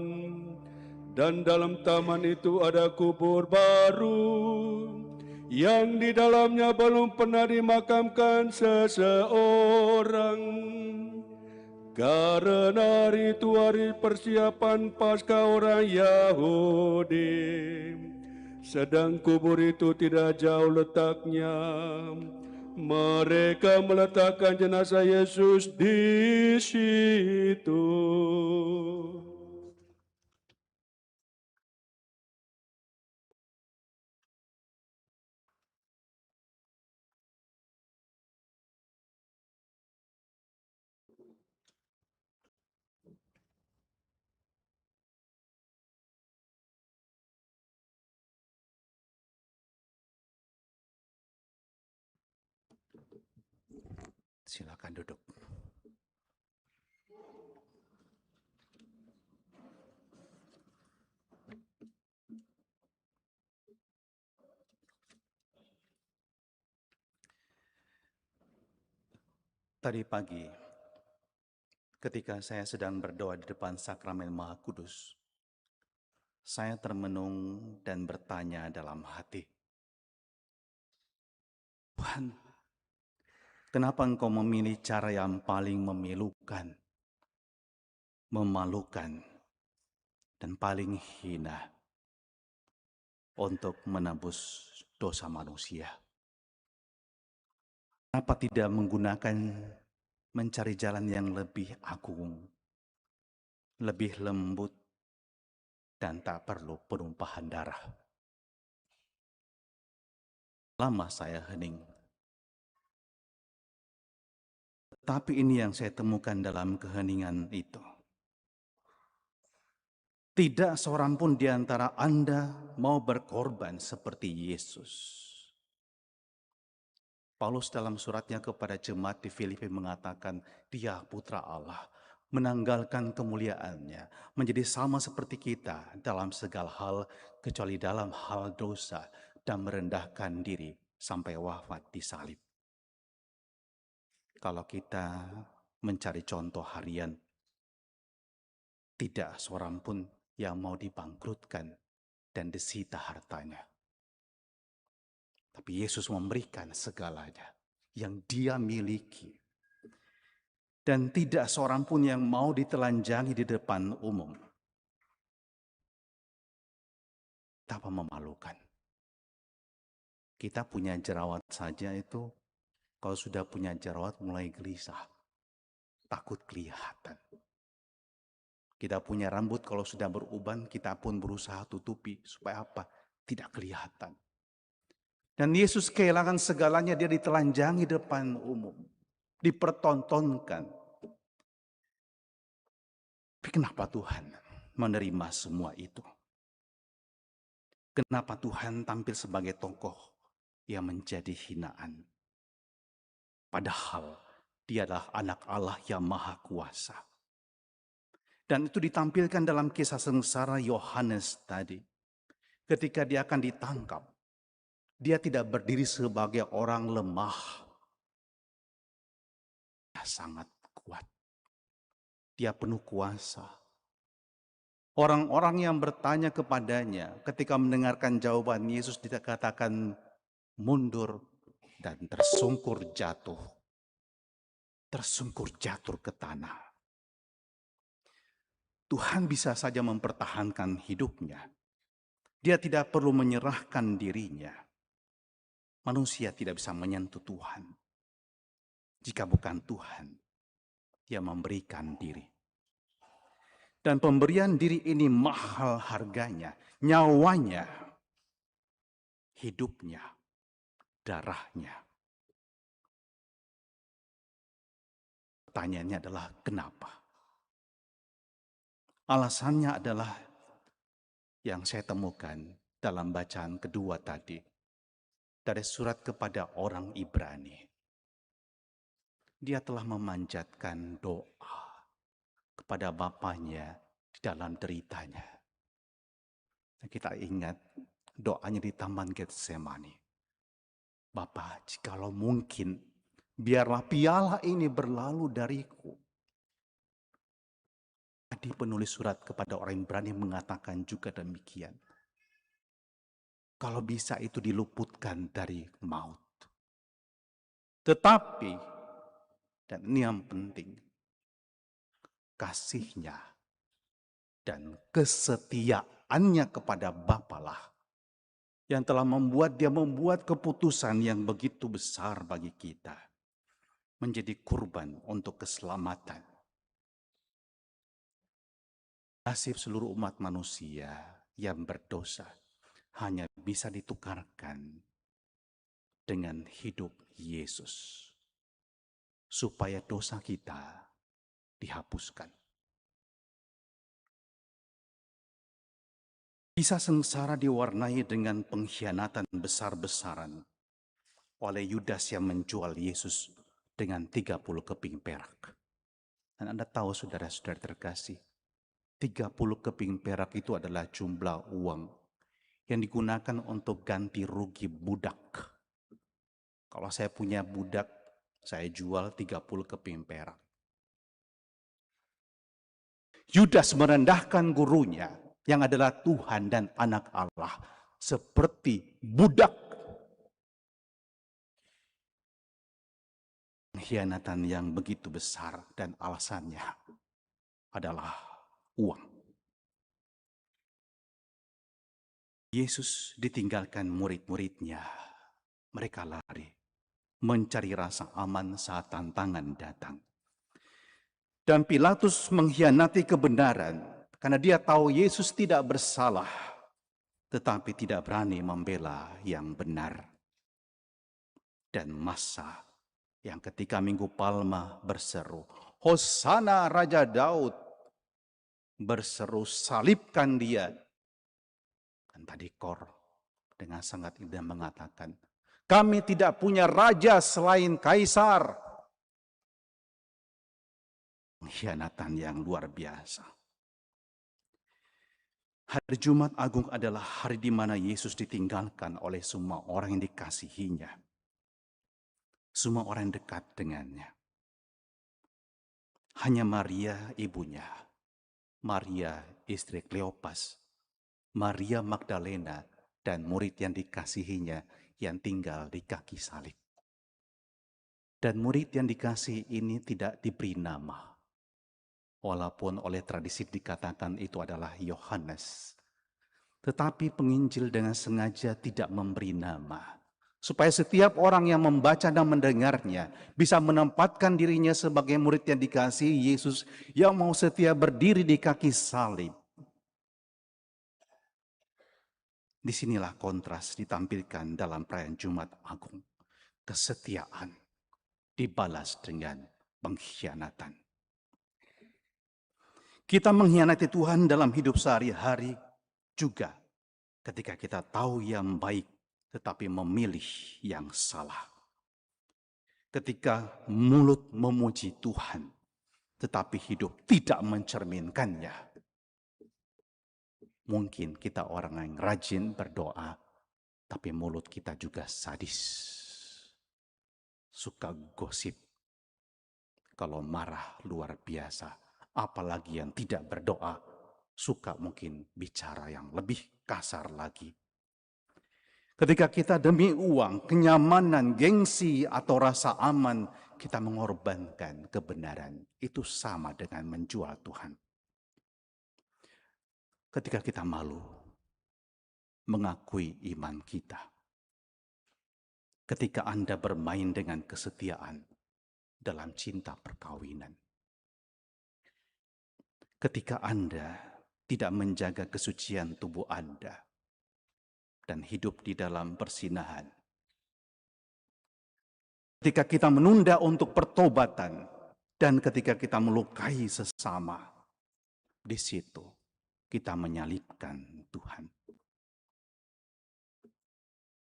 dan dalam taman itu ada kubur baru yang di dalamnya belum pernah dimakamkan seseorang. Karena hari itu hari persiapan Paskah orang Yahudi, sedang kubur itu tidak jauh letaknya. Mereka meletakkan jenazah Yesus di situ.
Silakan duduk. Tadi pagi, ketika saya sedang berdoa di depan Sakramen Maha Kudus, saya termenung dan bertanya dalam hati, Tuhan, kenapa Engkau memilih cara yang paling memilukan, memalukan, dan paling hina untuk menebus dosa manusia? Kenapa tidak menggunakan mencari jalan yang lebih agung, lebih lembut, dan tak perlu penumpahan darah? Lama saya hening. Tapi ini yang saya temukan dalam keheningan itu. Tidak seorang pun di antara Anda mau berkorban seperti Yesus. Paulus dalam suratnya kepada jemaat di Filipi mengatakan, Dia putra Allah, menanggalkan kemuliaannya, menjadi sama seperti kita dalam segala hal, kecuali dalam hal dosa, dan merendahkan diri sampai wafat di salib. Kalau kita mencari contoh harian, tidak seorang pun yang mau dibangkrutkan dan disita hartanya. Tapi Yesus memberikan segalanya yang Dia miliki. Dan tidak seorang pun yang mau ditelanjangi di depan umum. Betapa memalukan. Kita punya jerawat saja itu, kalau sudah punya jerawat mulai gelisah, takut kelihatan. Kita punya rambut kalau sudah beruban, kita pun berusaha tutupi. Supaya apa? Tidak kelihatan. Dan Yesus kehilangan segalanya, dia ditelanjangi depan umum. Dipertontonkan. Tapi kenapa Tuhan menerima semua itu? Kenapa Tuhan tampil sebagai tokoh yang menjadi hinaan? Padahal dia adalah anak Allah yang maha kuasa. Dan itu ditampilkan dalam kisah sengsara Yohanes tadi. Ketika dia akan ditangkap, dia tidak berdiri sebagai orang lemah. Dia sangat kuat. Dia penuh kuasa. Orang-orang yang bertanya kepadanya ketika mendengarkan jawaban Yesus dikatakan mundur dan tersungkur jatuh. Tersungkur jatuh ke tanah. Tuhan bisa saja mempertahankan hidupnya. Dia tidak perlu menyerahkan dirinya. Manusia tidak bisa menyentuh Tuhan. Jika bukan Tuhan yang memberikan diri. Dan pemberian diri ini mahal harganya. Nyawanya, hidupnya, darahnya. Pertanyaannya adalah kenapa? Alasannya adalah yang saya temukan dalam bacaan kedua tadi. Dari surat kepada orang Ibrani. Dia telah memanjatkan doa kepada Bapanya di dalam deritanya. Kita ingat doanya di Taman Getsemani. Bapa, jikalau mungkin, biarlah piala ini berlalu dariku. Tadi penulis surat kepada orang Ibrani mengatakan juga demikian. Kalau bisa itu diluputkan dari maut. Tetapi, dan ini yang penting, kasihnya dan kesetiaannya kepada Bapalah yang telah membuat dia membuat keputusan yang begitu besar bagi kita. Menjadi kurban untuk keselamatan. Nasib seluruh umat manusia yang berdosa hanya bisa ditukarkan dengan hidup Yesus. Supaya dosa kita dihapuskan. Kisah sengsara diwarnai dengan pengkhianatan besar-besaran oleh Yudas yang menjual Yesus dengan 30 keping perak. Dan Anda tahu saudara-saudara terkasih, 30 keping perak itu adalah jumlah uang yang digunakan untuk ganti rugi budak. Kalau saya punya budak, saya jual 30 keping perak. Yudas merendahkan gurunya yang adalah Tuhan dan anak Allah seperti budak. Pengkhianatan yang begitu besar dan alasannya adalah uang. Yesus ditinggalkan murid-muridnya. Mereka lari, mencari rasa aman saat tantangan datang. Dan Pilatus mengkhianati kebenaran karena dia tahu Yesus tidak bersalah, tetapi tidak berani membela yang benar. Dan massa yang ketika Minggu Palma berseru, Hosana Raja Daud, berseru salibkan dia. Dan tadi Kor dengan sangat indah mengatakan, kami tidak punya raja selain Kaisar. Pengkhianatan yang luar biasa. Hari Jumat Agung adalah hari di mana Yesus ditinggalkan oleh semua orang yang dikasihinya. Semua orang yang dekat dengannya. Hanya Maria ibunya, Maria istri Kleopas, Maria Magdalena, dan murid yang dikasihinya yang tinggal di kaki salib. Dan murid yang dikasihi ini tidak diberi nama. Walaupun oleh tradisi dikatakan itu adalah Yohanes. Tetapi penginjil dengan sengaja tidak memberi nama. supaya setiap orang yang membaca dan mendengarnya bisa menempatkan dirinya sebagai murid yang dikasihi Yesus yang mau setia berdiri di kaki salib. Disinilah kontras ditampilkan dalam perayaan Jumat Agung. Kesetiaan dibalas dengan pengkhianatan. Kita mengkhianati Tuhan dalam hidup sehari-hari juga ketika kita tahu yang baik tetapi memilih yang salah. Ketika mulut memuji Tuhan tetapi hidup tidak mencerminkannya. Mungkin kita orang yang rajin berdoa, tapi mulut kita juga sadis. Suka gosip. Kalau marah luar biasa. Apalagi yang tidak berdoa, suka mungkin bicara yang lebih kasar lagi. Ketika kita demi uang, kenyamanan, gengsi, atau rasa aman, kita mengorbankan kebenaran. Itu sama dengan menjual Tuhan. Ketika kita malu mengakui iman kita. Ketika Anda bermain dengan kesetiaan dalam cinta perkawinan. Ketika Anda tidak menjaga kesucian tubuh Anda dan hidup di dalam persinahan. Ketika kita menunda untuk pertobatan dan ketika kita melukai sesama, di situ kita menyalibkan Tuhan.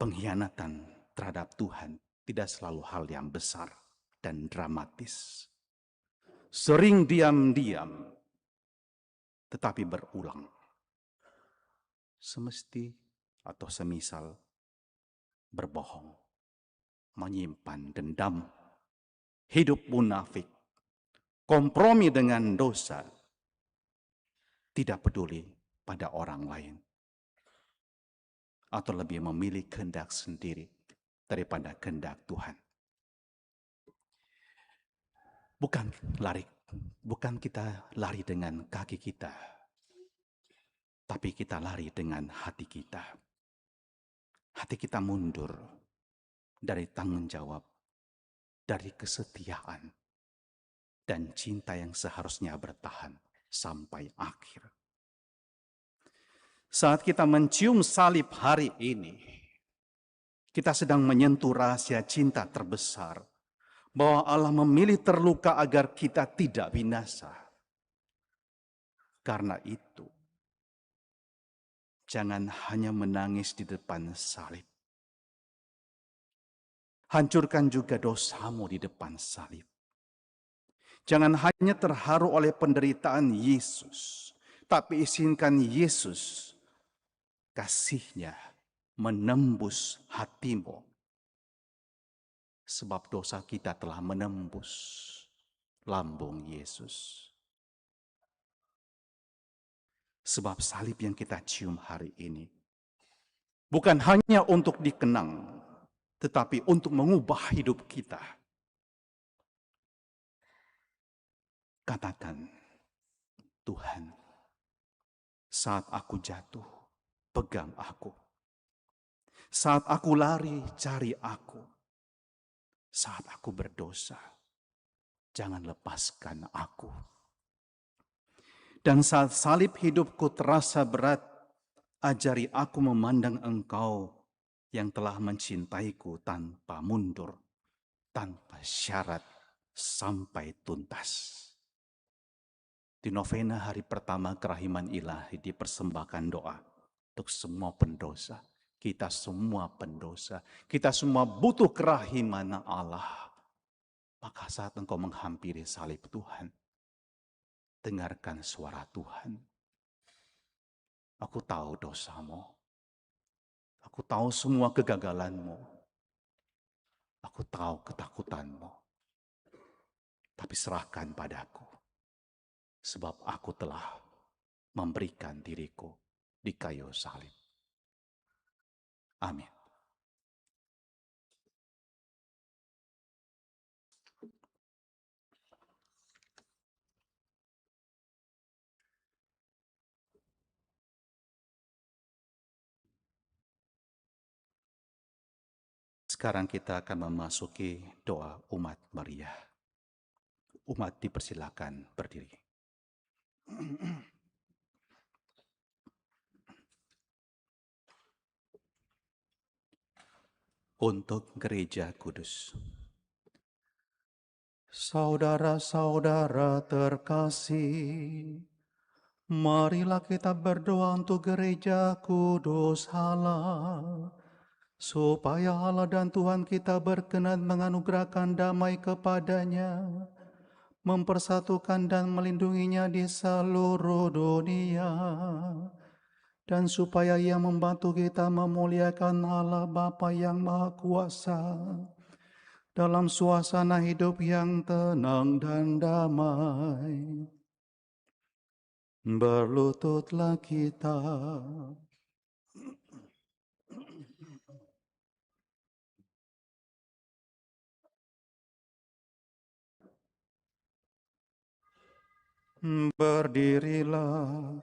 Pengkhianatan terhadap Tuhan tidak selalu hal yang besar dan dramatis. Sering diam-diam, tetapi berulang. Semesti atau semisal berbohong, menyimpan dendam, hidup munafik, kompromi dengan dosa, tidak peduli pada orang lain, atau lebih memilih kehendak sendiri daripada kehendak Tuhan. Bukan kita lari dengan kaki kita, tapi kita lari dengan hati kita. Hati kita mundur dari tanggung jawab, dari kesetiaan, dan cinta yang seharusnya bertahan sampai akhir. Saat kita mencium salib hari ini, kita sedang menyentuh rahasia cinta terbesar, bahwa Allah memilih terluka agar kita tidak binasa. Karena itu, jangan hanya menangis di depan salib. Hancurkan juga dosamu di depan salib. Jangan hanya terharu oleh penderitaan Yesus, tapi izinkan Yesus, kasih-Nya menembus hatimu. Sebab dosa kita telah menembus lambung Yesus. Sebab salib yang kita cium hari ini bukan hanya untuk dikenang, tetapi untuk mengubah hidup kita. Katakan, Tuhan, saat aku jatuh, pegang aku. Saat aku lari, cari aku. Saat aku berdosa, jangan lepaskan aku. Dan saat salib hidupku terasa berat, ajari aku memandang Engkau yang telah mencintaiku tanpa mundur, tanpa syarat, sampai tuntas. Di novena hari pertama kerahiman ilahi dipersembahkan doa untuk semua pendosa. Kita semua pendosa, kita semua butuh kerahiman Allah. Maka saat engkau menghampiri salib Tuhan, dengarkan suara Tuhan. Aku tahu dosamu. Aku tahu semua kegagalanmu. Aku tahu ketakutanmu. Tapi serahkan padaku. Sebab aku telah memberikan diriku di kayu salib. Amin. Sekarang kita akan memasuki doa umat Maria. Umat dipersilakan berdiri. Untuk Gereja Kudus. Saudara-saudara terkasih, marilah kita berdoa untuk Gereja Kudus Allah, supaya Allah dan Tuhan kita berkenan menganugerahkan damai kepadanya, mempersatukan dan melindunginya di seluruh dunia, dan supaya Ia membantu kita memuliakan Allah Bapa yang Maha Kuasa dalam suasana hidup yang tenang dan damai. Berlututlah kita. Berdirilah.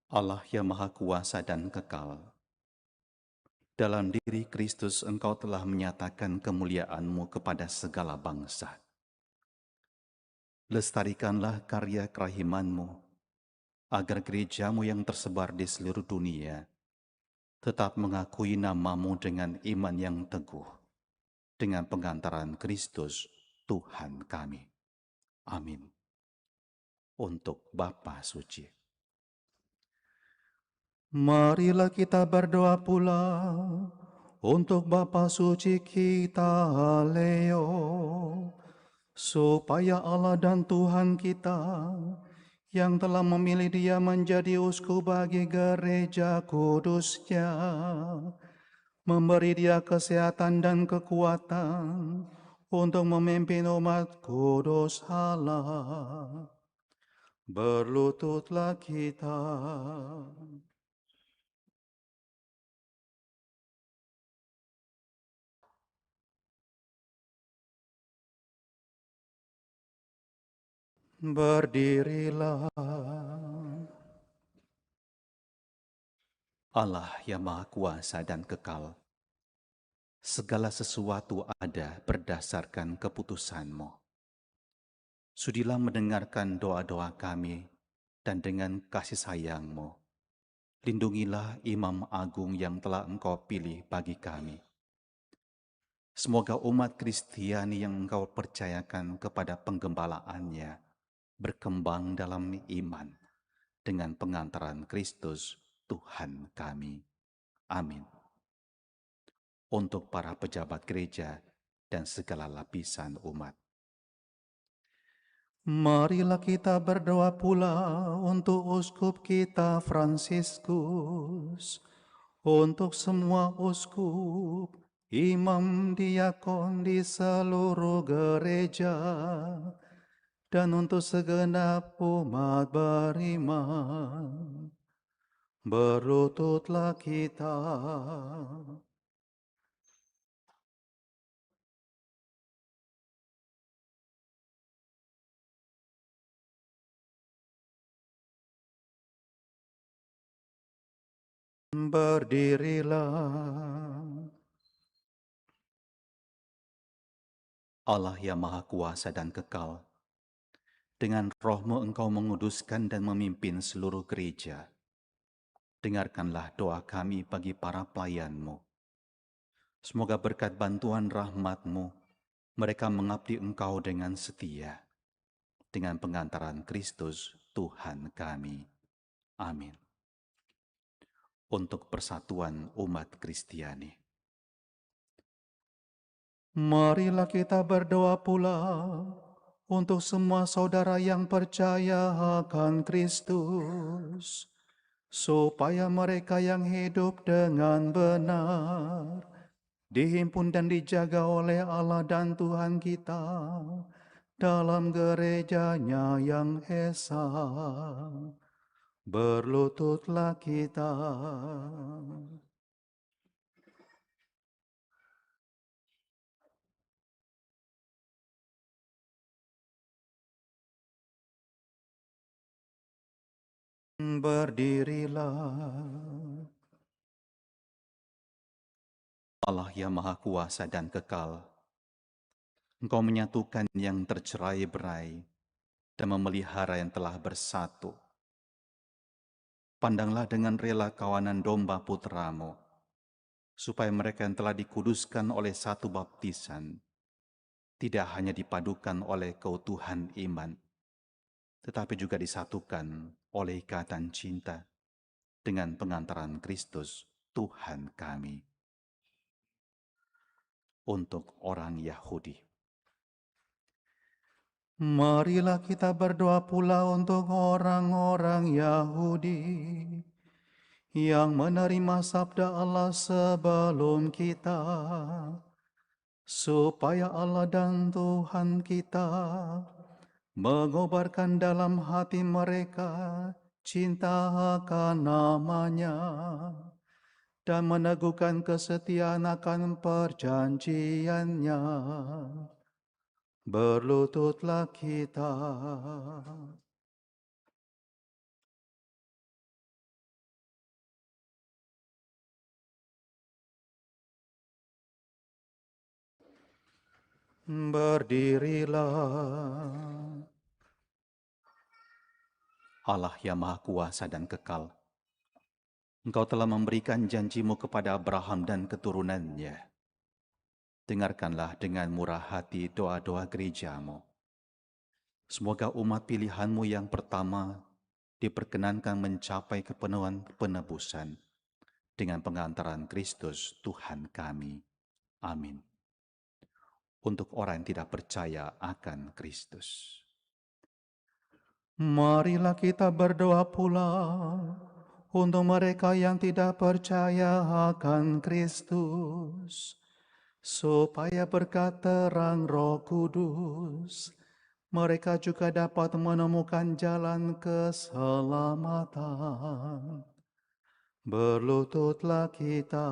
Allah yang Maha Kuasa dan kekal, dalam diri Kristus Engkau telah menyatakan kemuliaan-Mu kepada segala bangsa. Lestarikanlah karya kerahiman-Mu, agar gereja-Mu yang tersebar di seluruh dunia tetap mengakui nama-Mu dengan iman yang teguh, dengan pengantaran Kristus Tuhan kami. Amin. Untuk Bapa Suci. Marilah kita berdoa pula untuk Bapa Suci kita Leo, supaya Allah dan Tuhan kita yang telah memilih dia menjadi uskup bagi Gereja Kudusnya, memberi dia kesehatan dan kekuatan untuk memimpin umat kudus Allah. Berlututlah kita. Berdirilah. Allah yang Maha Kuasa dan kekal, segala sesuatu ada berdasarkan keputusan-Mu. Sudilah mendengarkan doa-doa kami, dan dengan kasih sayang-Mu, lindungilah Imam Agung yang telah Engkau pilih bagi kami. Semoga umat Kristiani yang Engkau percayakan kepada penggembalaannya berkembang dalam iman dengan pengantaran Kristus Tuhan kami. Amin. Untuk para pejabat gereja dan segala lapisan umat. Marilah kita berdoa pula untuk uskup kita Fransiskus, untuk semua uskup, imam, diakon di seluruh gereja, dan untuk segenap umat beriman. Berlututlah kita. Berdirilah. Allah yang Maha Kuasa dan kekal, dengan roh-Mu Engkau menguduskan dan memimpin seluruh gereja. Dengarkanlah doa kami bagi para pelayan-Mu. Semoga berkat bantuan rahmat-Mu, mereka mengabdi Engkau dengan setia, dengan pengantaran Kristus Tuhan kami. Amin. Untuk persatuan umat Kristiani. Marilah kita berdoa pula untuk semua saudara yang percaya akan Kristus, supaya mereka yang hidup dengan benar dihimpun dan dijaga oleh Allah dan Tuhan kita dalam gerejanya yang esa. Berlututlah kita. Berdirilah. Allah yang Maha Kuasa dan Kekal, Engkau menyatukan yang tercerai-berai dan memelihara yang telah bersatu. Pandanglah dengan rela kawanan domba putramu, supaya mereka yang telah dikuduskan oleh satu baptisan, tidak hanya dipadukan oleh keutuhan iman, tetapi juga disatukan oleh ikatan cinta dengan pengantaran Kristus Tuhan kami. Untuk orang Yahudi, marilah kita berdoa pula untuk orang-orang Yahudi yang menerima sabda Allah sebelum kita, supaya Allah dan Tuhan kita mengobarkan dalam hati mereka cinta akan nama-Nya dan meneguhkan kesetiaan akan perjanjian-Nya. Berlututlah kita. Berdirilah. Allah yang Maha Kuasa dan Kekal, Engkau telah memberikan janji-Mu kepada Abraham dan keturunannya. Dengarkanlah dengan murah hati doa-doa gereja-Mu. Semoga umat pilihan-Mu yang pertama diperkenankan mencapai kepenuhan penebusan dengan pengantaran Kristus Tuhan kami. Amin. Untuk orang yang tidak percaya akan Kristus, marilah kita berdoa pula untuk mereka yang tidak percaya akan Kristus, supaya berkat terang Roh Kudus mereka juga dapat menemukan jalan keselamatan. Berlututlah kita.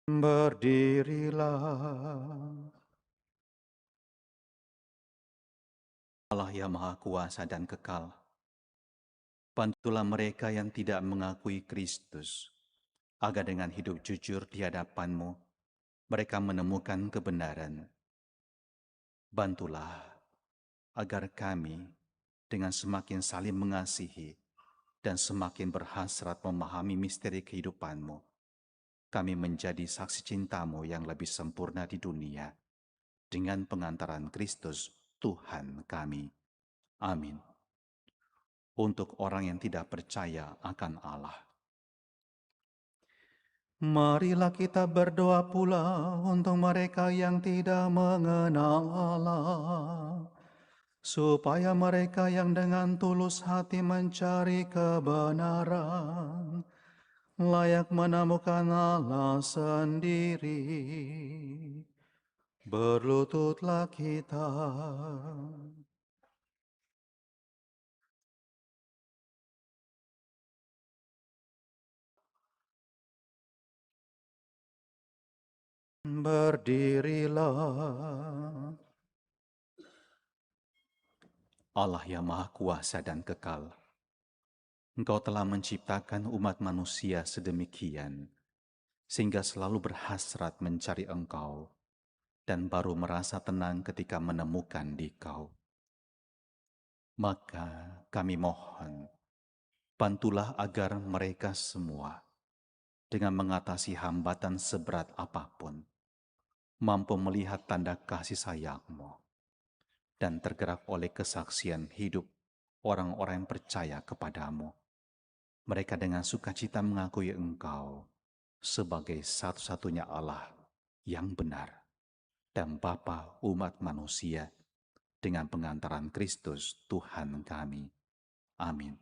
Berdirilah. Allah yang Maha Kuasa dan Kekal, bantulah mereka yang tidak mengakui Kristus, agar dengan hidup jujur di hadapan-Mu, mereka menemukan kebenaran. Bantulah agar kami dengan semakin saling mengasihi dan semakin berhasrat memahami misteri kehidupan-Mu, kami menjadi saksi cinta-Mu yang lebih sempurna di dunia, dengan pengantaran Kristus Tuhan kami. Amin. Untuk orang yang tidak percaya akan Allah, marilah kita berdoa pula untuk mereka yang tidak mengenal Allah, supaya mereka yang dengan tulus hati mencari kebenaran, layak menemukan Allah sendiri. Berlututlah kita. Berdirilah. Allah yang Maha Kuasa dan Kekal, Engkau telah menciptakan umat manusia sedemikian, sehingga selalu berhasrat mencari Engkau, dan baru merasa tenang ketika menemukan Dikau. Maka kami mohon, bantulah agar mereka semua, dengan mengatasi hambatan seberat apapun, mampu melihat tanda kasih sayang-Mu, dan tergerak oleh kesaksian hidup orang-orang yang percaya kepadamu. Mereka dengan sukacita mengakui Engkau sebagai satu-satunya Allah yang benar dan Bapa umat manusia, dengan pengantaran Kristus Tuhan kami. Amin.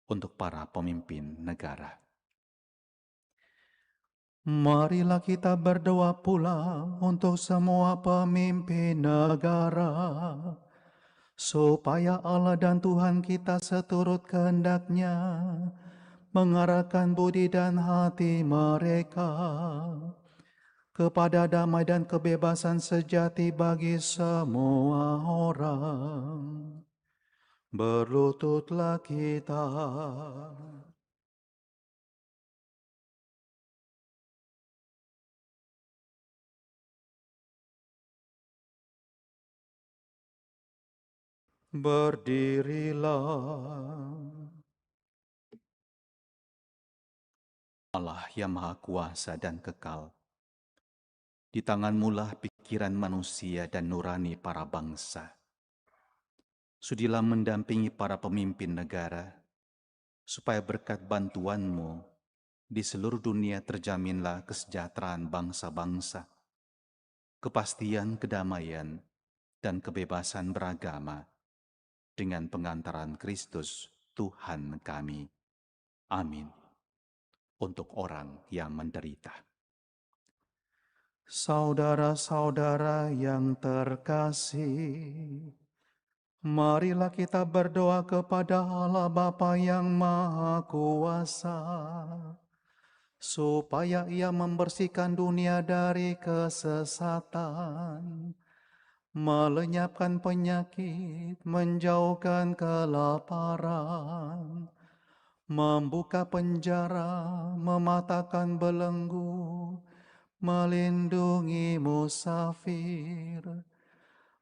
Untuk para pemimpin negara, marilah kita berdoa pula untuk semua pemimpin negara, supaya Allah dan Tuhan kita seturut kehendak-Nya mengarahkan budi dan hati mereka kepada damai dan kebebasan sejati bagi semua orang. Berlututlah kita. Berdirilah. Allah yang Maha Kuasa dan kekal, di tangan-Mu-lah pikiran manusia dan nurani para bangsa. Sudilah mendampingi para pemimpin negara, supaya berkat bantuan-Mu di seluruh dunia terjaminlah kesejahteraan bangsa-bangsa, kepastian kedamaian, dan kebebasan beragama dengan pengantaran Kristus Tuhan kami. Amin. Untuk orang yang menderita. Saudara-saudara yang terkasih, marilah kita berdoa kepada Allah Bapa yang Maha Kuasa, supaya Ia membersihkan dunia dari kesesatan, melenyapkan penyakit, menjauhkan kelaparan, membuka penjara, mematahkan belenggu, melindungi musafir,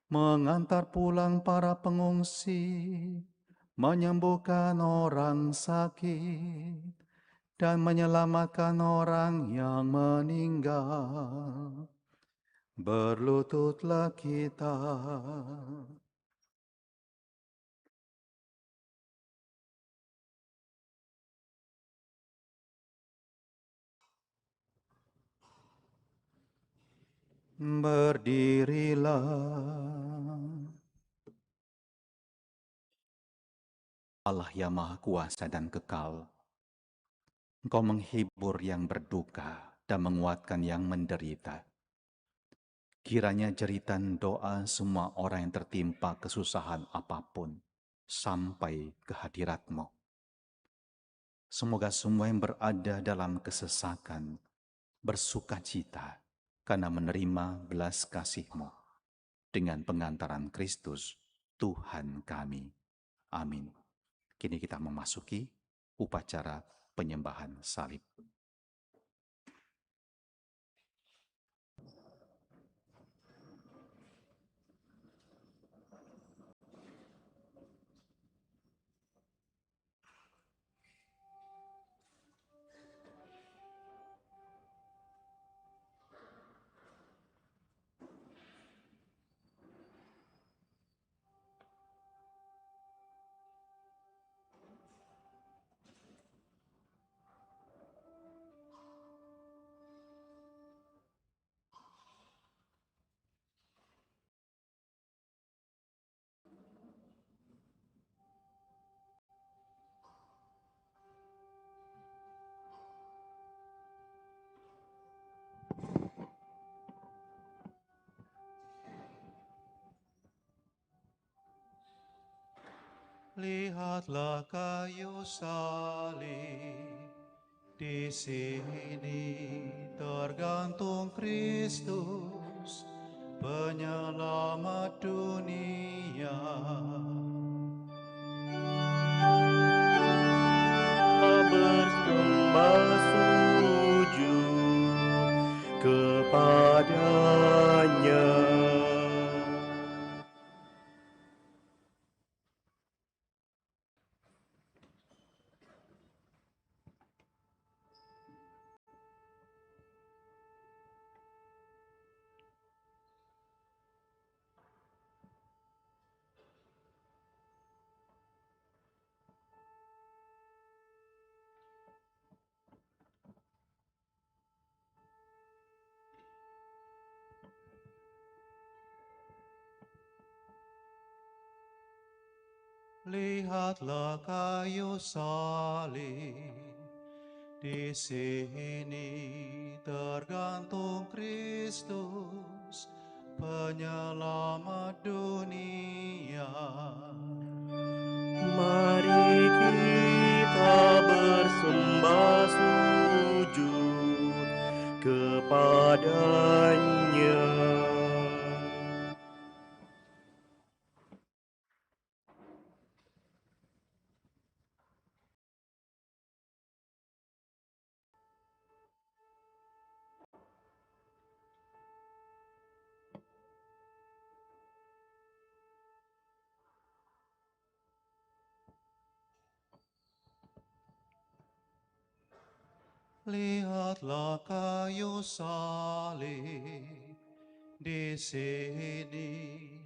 mengantar pulang para pengungsi, menyembuhkan orang sakit, dan menyelamatkan orang yang meninggal. Berlututlah kita. Berdirilah. Allah yang Maha Kuasa dan kekal, Engkau menghibur yang berduka dan menguatkan yang menderita. Kiranya jeritan doa semua orang yang tertimpa kesusahan apapun sampai ke hadirat-Mu. Semoga semua yang berada dalam kesesakan bersukacita karena menerima belas kasih-Mu dengan pengantaran Kristus Tuhan kami. Amin. Kini kita memasuki upacara penyembahan salib. Lihatlah kayu salib, di sini tergantung Kristus, penyelamat dunia.
Bersembah sujud kepadanya.
Lihatlah kayu salib, di sini tergantung Kristus, penyelamat dunia.
Mari kita bersembah sujud kepada kepadanya.
Lihatlah kayu salib di sini,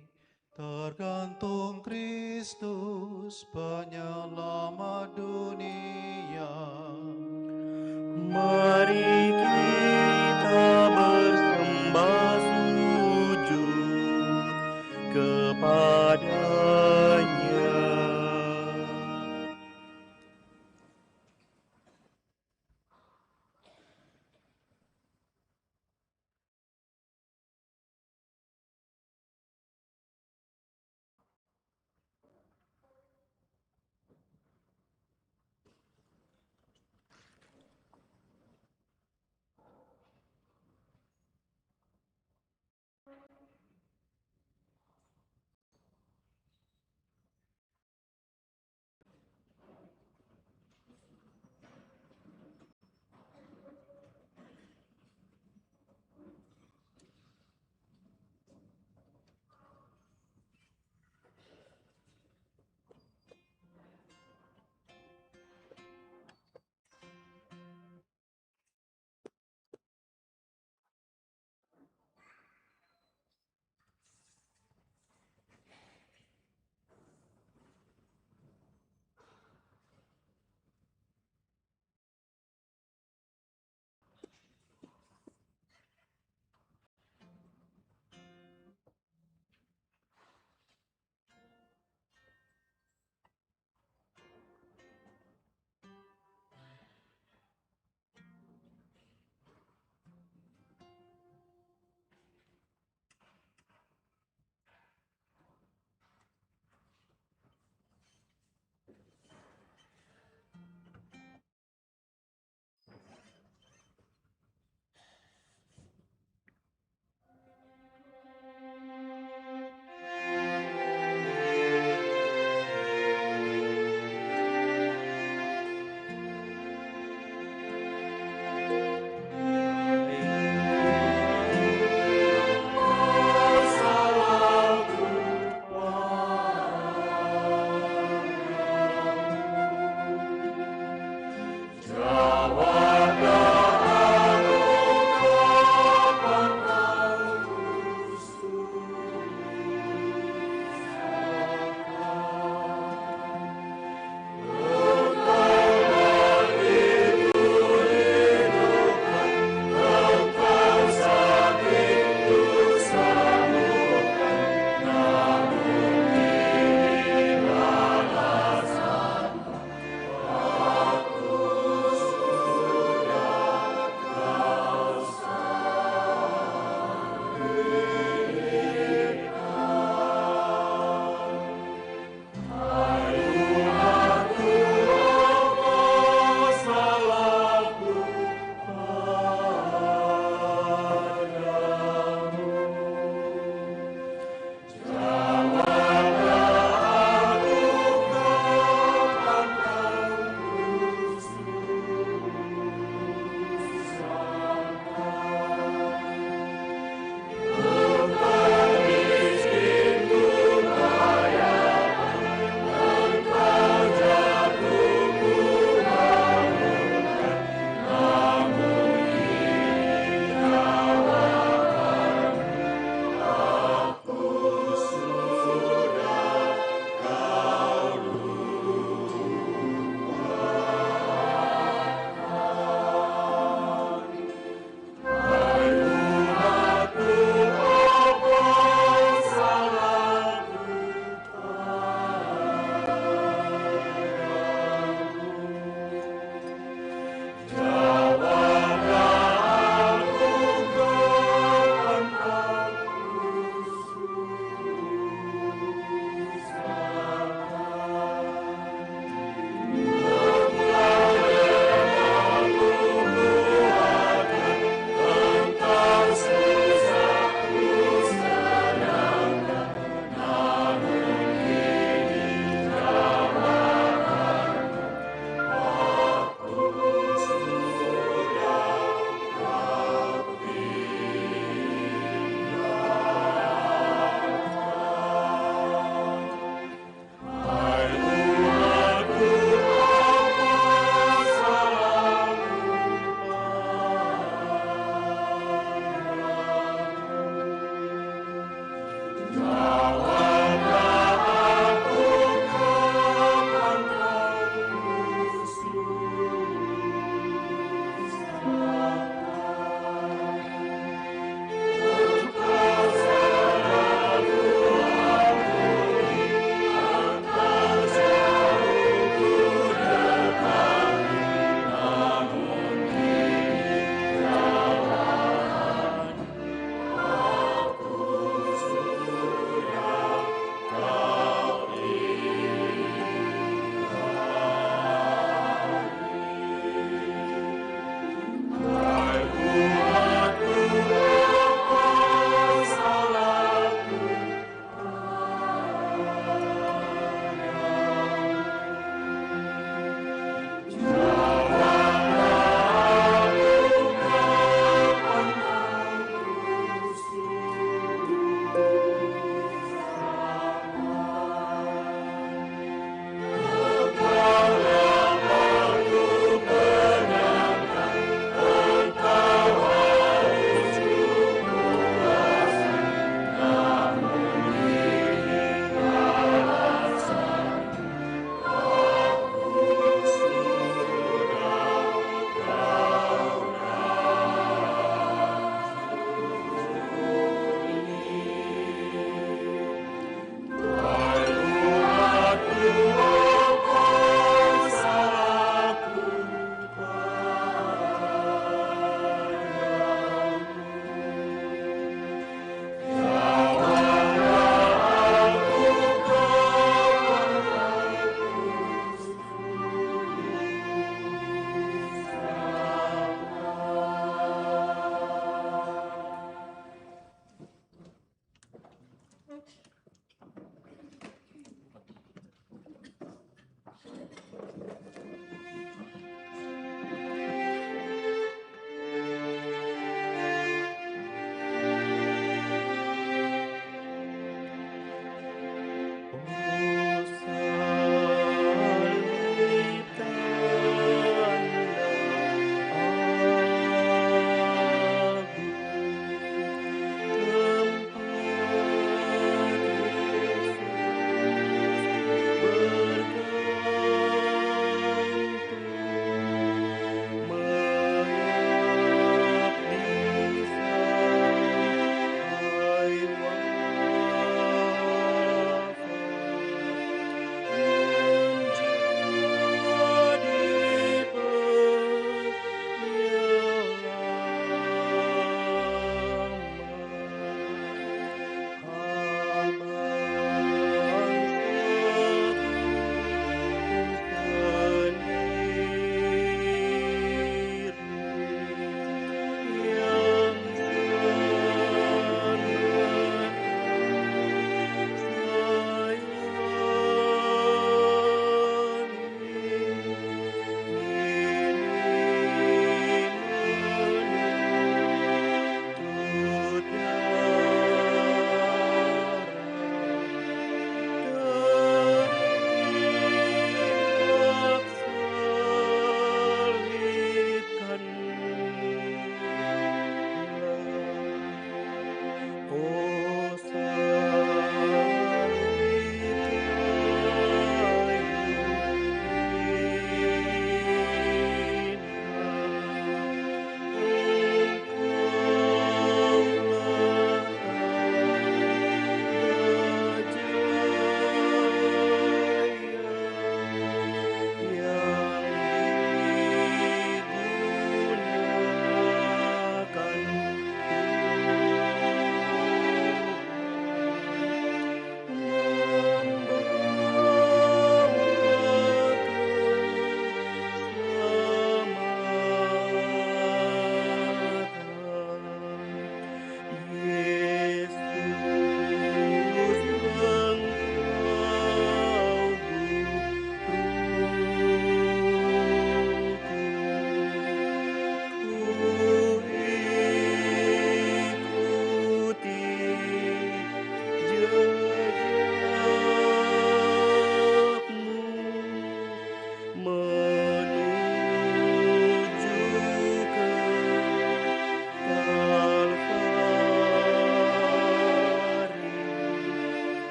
tergantung Kristus penyelamat dunia.
Mari kita bersembah sujud kepadanya.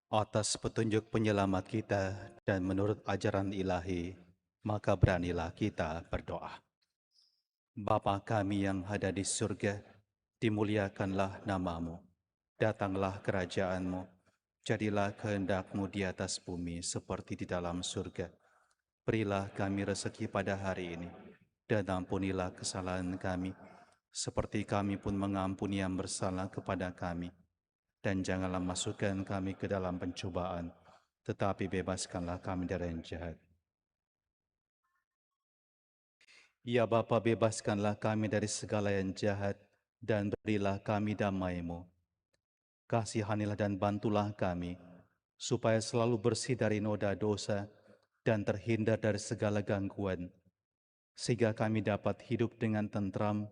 Atas petunjuk penyelamat kita dan menurut ajaran ilahi, maka beranilah kita berdoa. Bapa kami yang ada di surga, dimuliakanlah namamu. Datanglah kerajaanmu, jadilah kehendak-Mu di atas bumi seperti di dalam surga. Berilah kami rezeki pada hari ini, dan ampunilah kesalahan kami, seperti kami pun mengampuni yang bersalah kepada kami. Dan janganlah masukkan kami ke dalam pencobaan, tetapi bebaskanlah kami dari yang jahat. Ya Bapa, bebaskanlah kami dari segala yang jahat, dan berilah kami damai-Mu. Kasihanilah dan bantulah kami, supaya selalu bersih dari noda dosa, dan terhindar dari segala gangguan, sehingga kami dapat hidup dengan tentram,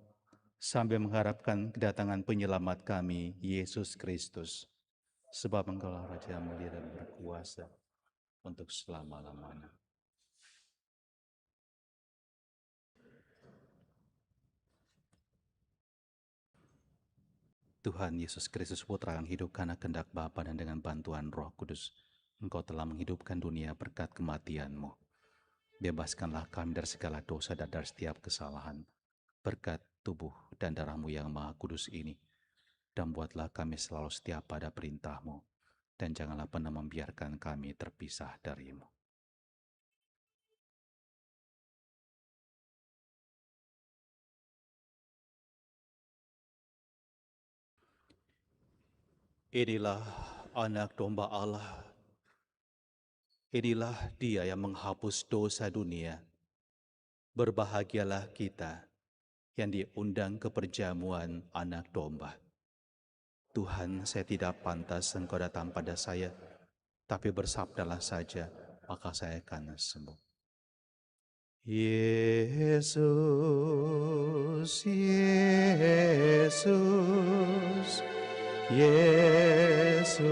sambil mengharapkan kedatangan penyelamat kami, Yesus Kristus. Sebab Engkaulah Raja yang mulia dan berkuasa untuk selama-lamanya. Tuhan Yesus Kristus, Putra yang hidup karena kehendak Bapa dan dengan bantuan Roh Kudus, Engkau telah menghidupkan dunia berkat kematian-Mu. Bebaskanlah kami dari segala dosa dan dari setiap kesalahan, berkat tubuh dan darah-Mu yang Maha Kudus ini, dan buatlah kami selalu setia pada perintah-Mu, dan janganlah pernah membiarkan kami terpisah dari-Mu. Inilah anak domba Allah. Inilah Dia yang menghapus dosa dunia. Berbahagialah kita yang diundang ke perjamuan anak domba. Tuhan, saya tidak pantas Engkau datang pada saya, tapi bersabdalah saja, maka saya akan sembuh. Yesus, Yesus, Yesus,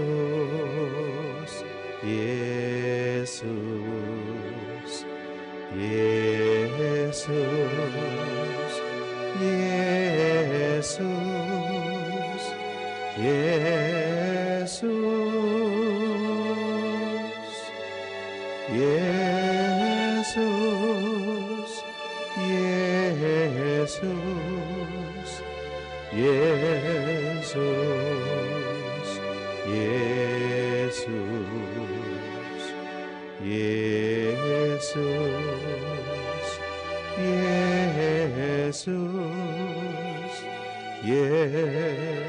Yesus, Yesus, Yesus, Yesus, Yesus, Yesus, Yesus, Yesus, Yesus, Yesus, Yesus.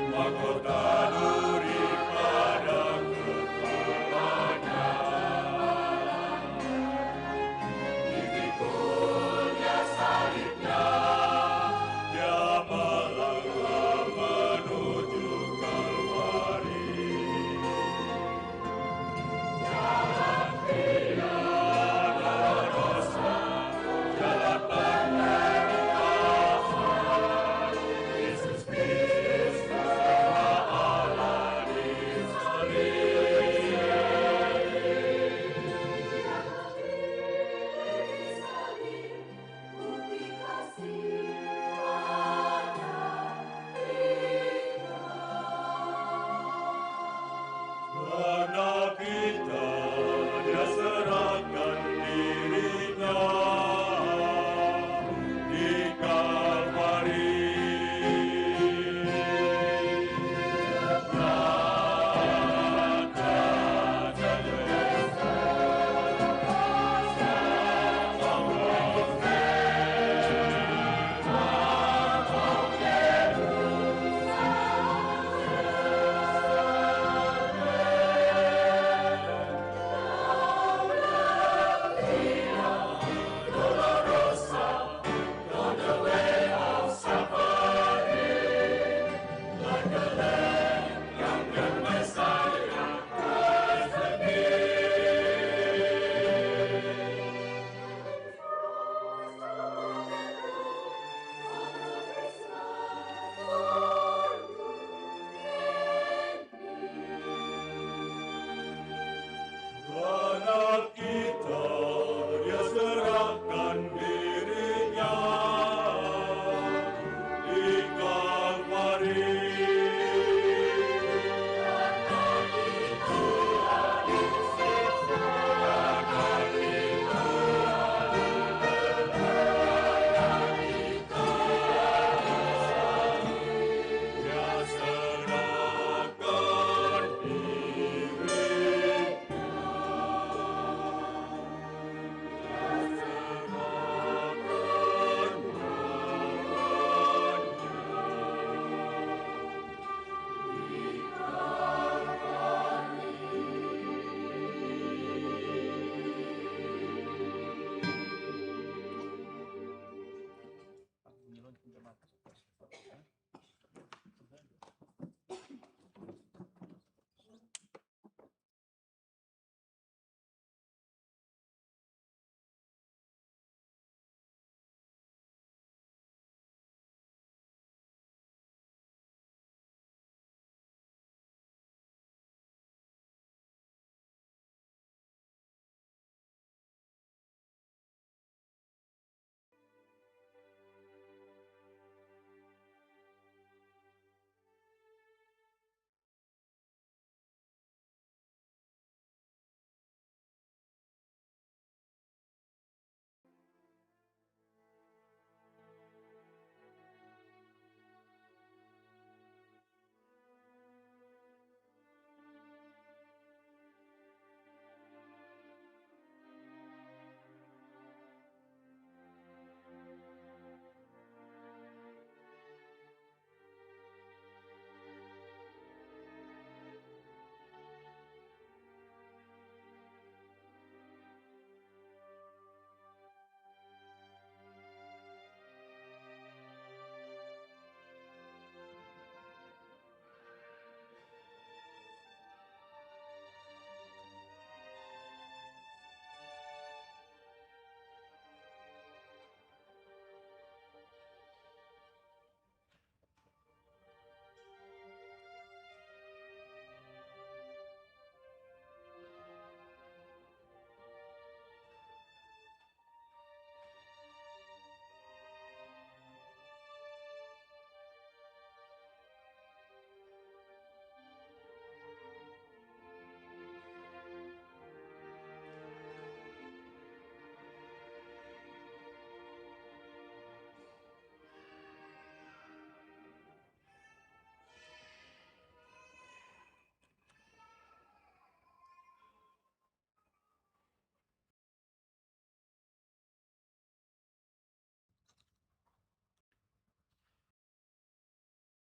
Mahkota duri pada kepala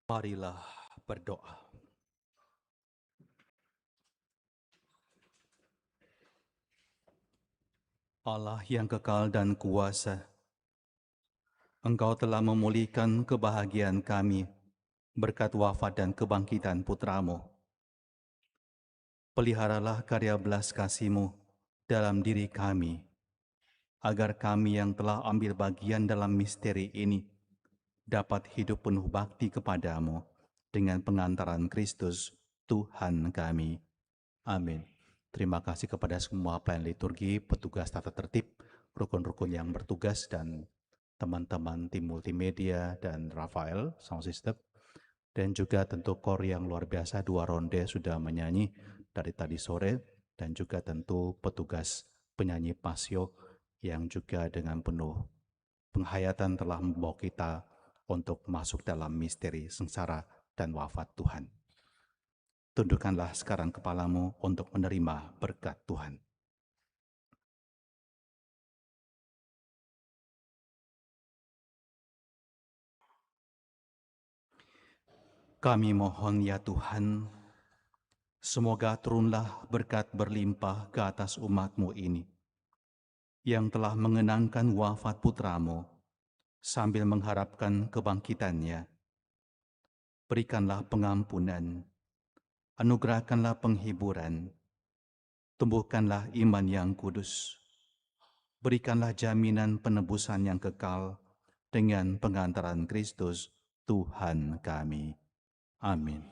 Marilah berdoa. Allah yang kekal dan kuasa, Engkau telah memulihkan kebahagiaan kami berkat wafat dan kebangkitan putra-Mu. Peliharalah karya belas kasih-Mu dalam diri kami, agar kami yang telah ambil bagian dalam misteri ini dapat hidup penuh bakti kepadamu dengan pengantaran Kristus, Tuhan kami. Amin. Terima kasih kepada semua pelayan liturgi, petugas tata tertib, rukun-rukun yang bertugas, dan teman-teman tim multimedia dan Rafael, sound system, dan juga tentu kor yang luar biasa, 2 ronde sudah menyanyi dari tadi sore, dan juga tentu petugas penyanyi pasio yang juga dengan penuh penghayatan telah membawa kita untuk masuk dalam misteri sengsara dan wafat Tuhan. Tundukkanlah sekarang kepalamu untuk menerima berkat Tuhan. Kami mohon ya Tuhan, semoga turunlah berkat berlimpah ke atas umat-Mu ini, yang telah mengenangkan wafat putra-Mu sambil mengharapkan kebangkitannya. Berikanlah pengampunan, anugerahkanlah penghiburan, tumbuhkanlah iman yang kudus, berikanlah jaminan penebusan yang kekal dengan pengantaran Kristus, Tuhan kami. Amin.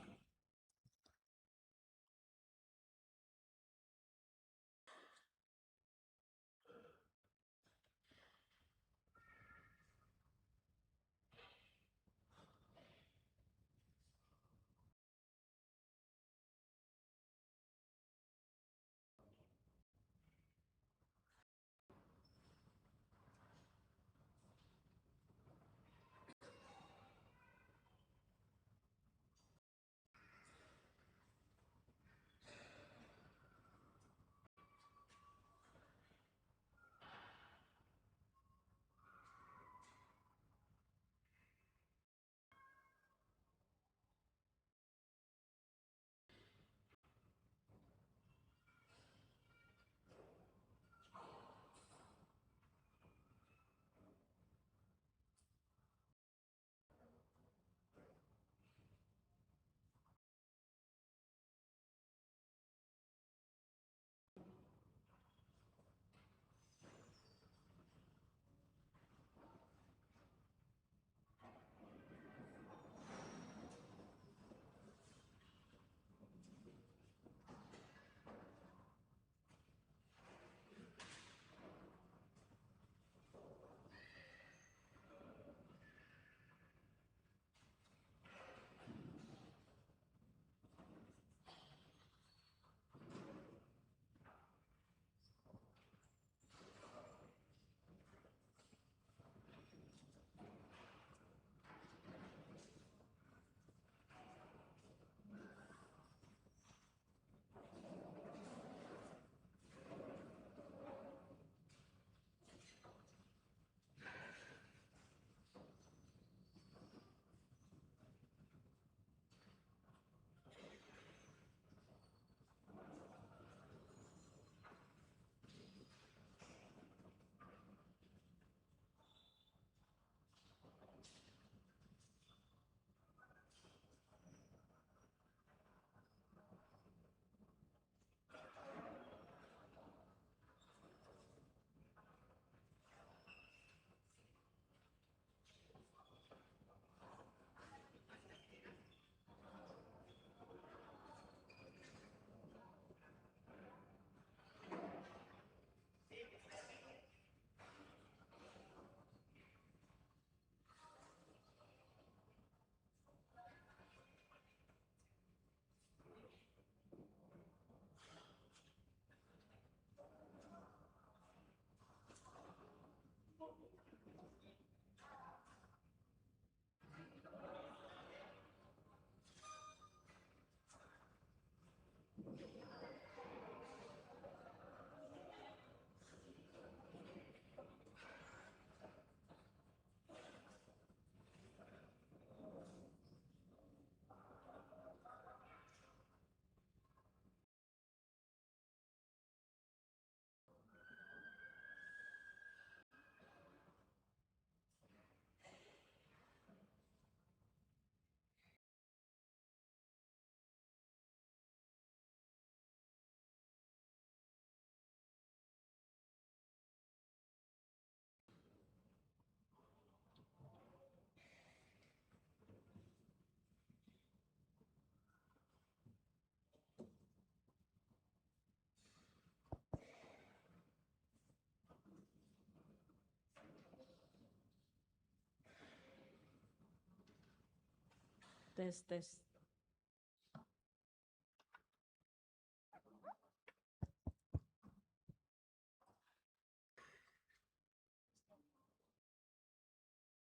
Tes.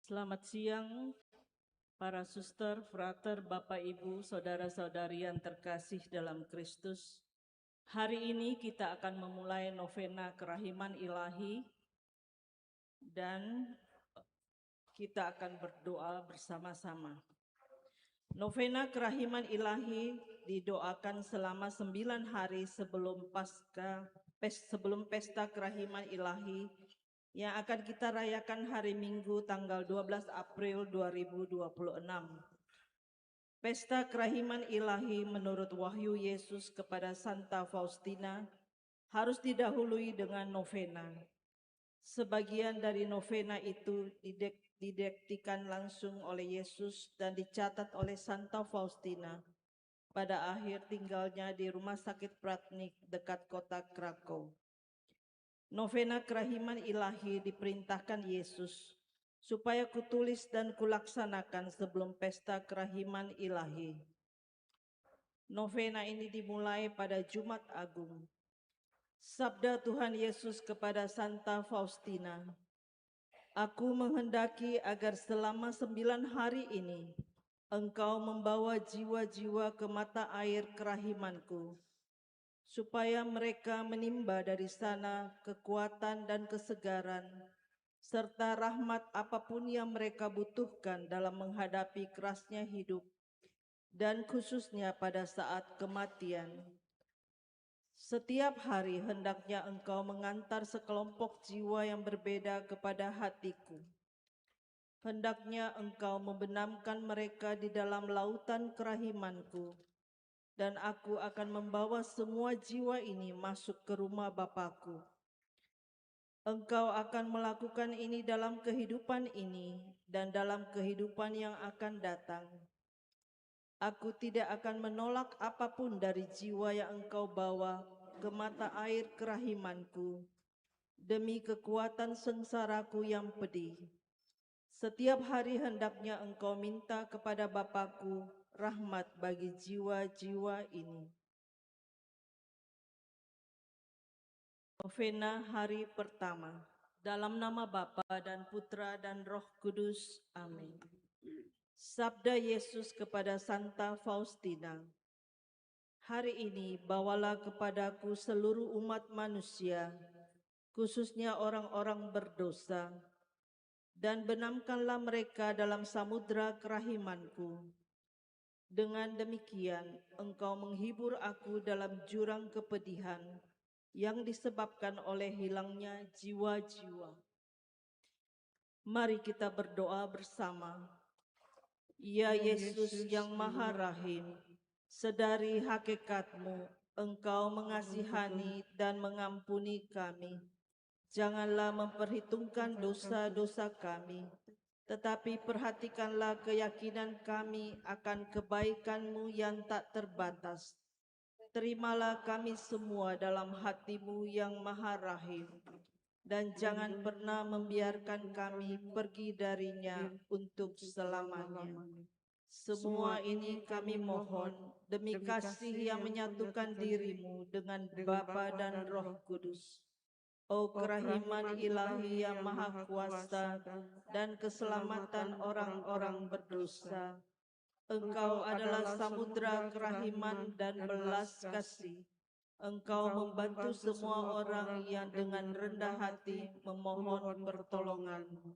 Selamat siang, para suster, frater, Bapak Ibu, saudara-saudari yang terkasih dalam Kristus. Hari ini kita akan memulai novena kerahiman ilahi dan kita akan berdoa bersama-sama. Novena kerahiman ilahi didoakan selama 9 hari sebelum pesta kerahiman ilahi yang akan kita rayakan hari Minggu tanggal 12 April 2026. Pesta kerahiman ilahi menurut wahyu Yesus kepada Santa Faustina harus didahului dengan novena. Sebagian dari novena itu didiktikan langsung oleh Yesus dan dicatat oleh Santa Faustina pada akhir tinggalnya di Rumah Sakit Pratnik dekat kota Krakow. Novena kerahiman ilahi diperintahkan Yesus supaya kutulis dan kulaksanakan sebelum pesta kerahiman ilahi. Novena ini dimulai pada Jumat Agung. Sabda Tuhan Yesus kepada Santa Faustina, "Aku menghendaki agar selama 9 hari ini engkau membawa jiwa-jiwa ke mata air kerahimanku, supaya mereka menimba dari sana kekuatan dan kesegaran, serta rahmat apapun yang mereka butuhkan dalam menghadapi kerasnya hidup, dan khususnya pada saat kematian. Setiap hari hendaknya engkau mengantar sekelompok jiwa yang berbeda kepada hatiku. Hendaknya engkau membenamkan mereka di dalam lautan kerahimanku, dan aku akan membawa semua jiwa ini masuk ke rumah Bapakku. Engkau akan melakukan ini dalam kehidupan ini dan dalam kehidupan yang akan datang. Aku tidak akan menolak apapun dari jiwa yang engkau bawa ke mata air kerahimanku, demi kekuatan sengsaraku yang pedih. Setiap hari hendaknya engkau minta kepada Bapakku rahmat bagi jiwa-jiwa ini." Novena hari pertama. Dalam nama Bapa dan Putra dan Roh Kudus. Amin. Sabda Yesus kepada Santa Faustina, "Hari ini bawalah kepadaku seluruh umat manusia, khususnya orang-orang berdosa, dan benamkanlah mereka dalam samudra kerahimanku. Dengan demikian engkau menghibur aku dalam jurang kepedihan yang disebabkan oleh hilangnya jiwa-jiwa." Mari kita berdoa bersama. Ya Yesus yang Maha Rahim, sedari hakikatmu engkau mengasihani dan mengampuni kami. Janganlah memperhitungkan dosa-dosa kami, tetapi perhatikanlah keyakinan kami akan kebaikan-Mu yang tak terbatas. Terimalah kami semua dalam hati-Mu yang Maha Rahim, dan jangan pernah membiarkan kami pergi darinya untuk selamanya. Semua ini kami mohon demi kasih yang menyatukan diri-Mu dengan Bapa dan Roh Kudus. O kerahiman ilahi yang maha kuasa dan keselamatan orang-orang berdosa, Engkau adalah samudra kerahiman dan belas kasih. Engkau membantu semua orang yang dengan rendah hati memohon pertolongan-Mu.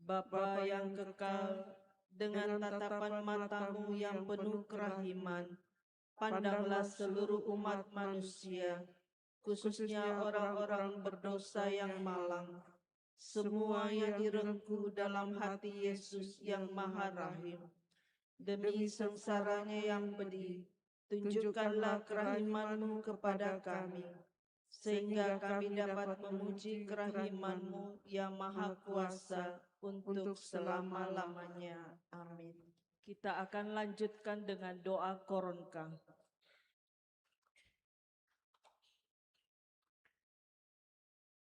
Bapa yang kekal, dengan tatapan mata-Mu yang penuh kerahiman, pandanglah seluruh umat manusia, khususnya orang-orang berdosa yang malang, semua yang direngkuh dalam hati Yesus yang Maha Rahim. Demi sengsaranya yang pedih, tunjukkanlah kerahiman-Mu kepada kami, sehingga kami dapat memuji kerahiman-Mu yang Maha Kuasa untuk selama-lamanya. Amin. Kita akan lanjutkan dengan doa koronka.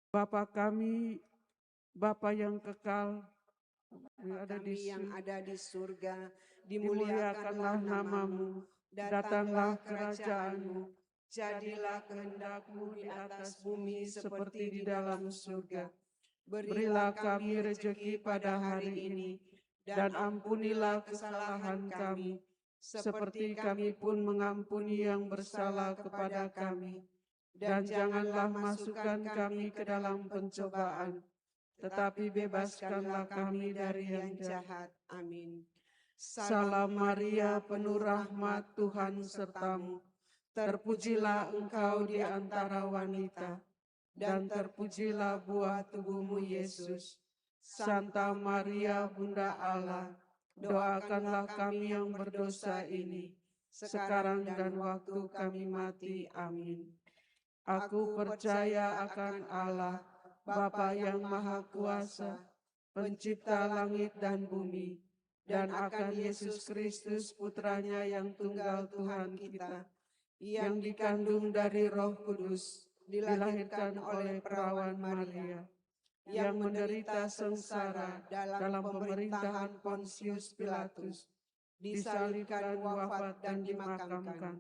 Bapa kami, Bapa yang kekal, yang ada di
yang ada di surga,
dimuliakanlah namamu, datanglah kerajaanmu, jadilah kehendak-Mu di atas bumi seperti di dalam surga. Berilah kami rejeki pada hari ini, dan ampunilah kesalahan kami, seperti kami pun mengampuni yang bersalah kepada kami. Dan janganlah masukkan kami ke dalam pencobaan, tetapi bebaskanlah kami dari yang jahat. Amin. Salam Maria, penuh rahmat, Tuhan sertamu. Terpujilah engkau di antara wanita, dan terpujilah buah tubuhmu, Yesus. Santa Maria, Bunda Allah, doakanlah kami yang berdosa ini, sekarang dan waktu kami mati. Amin. Aku percaya akan Allah, Bapa yang Maha Kuasa, Pencipta langit dan bumi, dan akan Yesus Kristus, Putranya yang tunggal Tuhan kita, yang dikandung dari Roh Kudus, dilahirkan oleh perawan Maria, yang menderita sengsara dalam pemerintahan Pontius Pilatus, disalibkan, wafat, dan dimakamkan,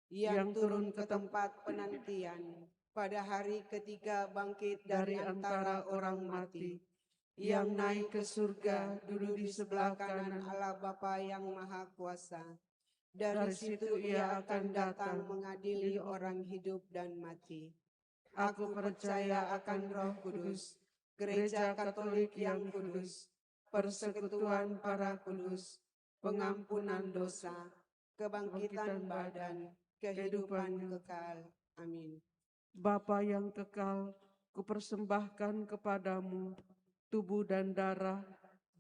yang turun ke tempat penantian, pada hari ketiga bangkit dari antara orang mati, yang naik ke surga, duduk di sebelah kanan Allah Bapa yang Maha Kuasa. Dari situ Ia akan datang mengadili orang hidup dan mati. Aku percaya akan Roh Kudus, Gereja Katolik yang kudus, persekutuan para kudus, pengampunan dosa, kebangkitan badan, kehidupan kekal. Amin. Bapa yang kekal, kupersembahkan kepadamu tubuh dan darah,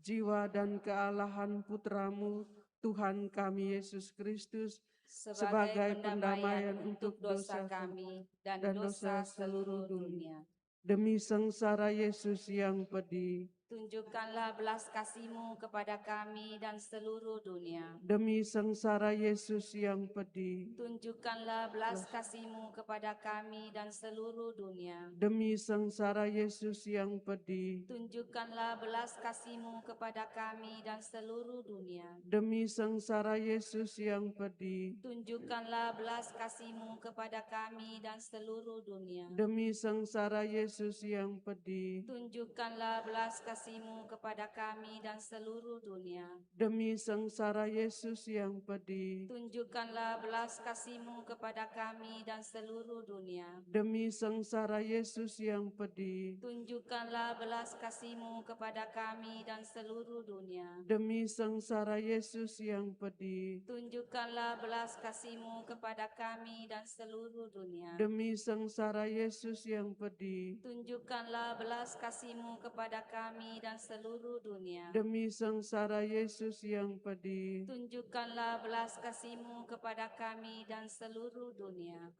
jiwa dan kealahan Putramu, Tuhan kami Yesus Kristus, sebagai pendamaian untuk dosa kami dan dosa seluruh dunia. Demi sengsara Yesus yang pedih,
tunjukkanlah belas kasih-Mu kepada kami dan seluruh dunia.
Demi sengsara Yesus yang pedih,
tunjukkanlah belas kasih-Mu kepada kami dan seluruh dunia.
Demi sengsara Yesus yang pedih,
tunjukkanlah belas kasih-Mu kepada kami dan seluruh dunia.
Demi sengsara Yesus yang pedih,
tunjukkanlah belas kasih-Mu kepada kami dan seluruh dunia.
Demi sengsara Yesus yang pedih,
tunjukkanlah belas kasih-Mu kepada kami dan seluruh dunia.
Demi sengsara Yesus yang pedih,
tunjukkanlah belas kasih-Mu kepada kami dan seluruh dunia.
Demi sengsara Yesus yang pedih,
tunjukkanlah belas kasih-Mu kepada kami dan seluruh dunia.
Demi sengsara Yesus yang pedih,
tunjukkanlah belas kasih-Mu kepada kami dan seluruh dunia.
Demi sengsara Yesus yang pedih,
tunjukkanlah belas kasih-Mu kepada kami dan seluruh dunia.
Demi sengsara Yesus yang pedih,
tunjukkanlah belas kasih-Mu kepada kami dan seluruh dunia.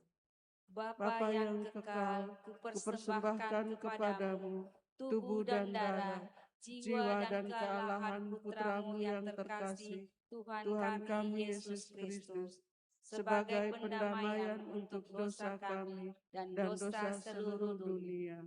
Bapa yang kekal, kupersembahkan kepadamu tubuh dan darah, jiwa dan kealahan Putramu yang terkasih, Tuhan kami Yesus Kristus, sebagai pendamaian untuk dosa kami dan dosa seluruh dunia.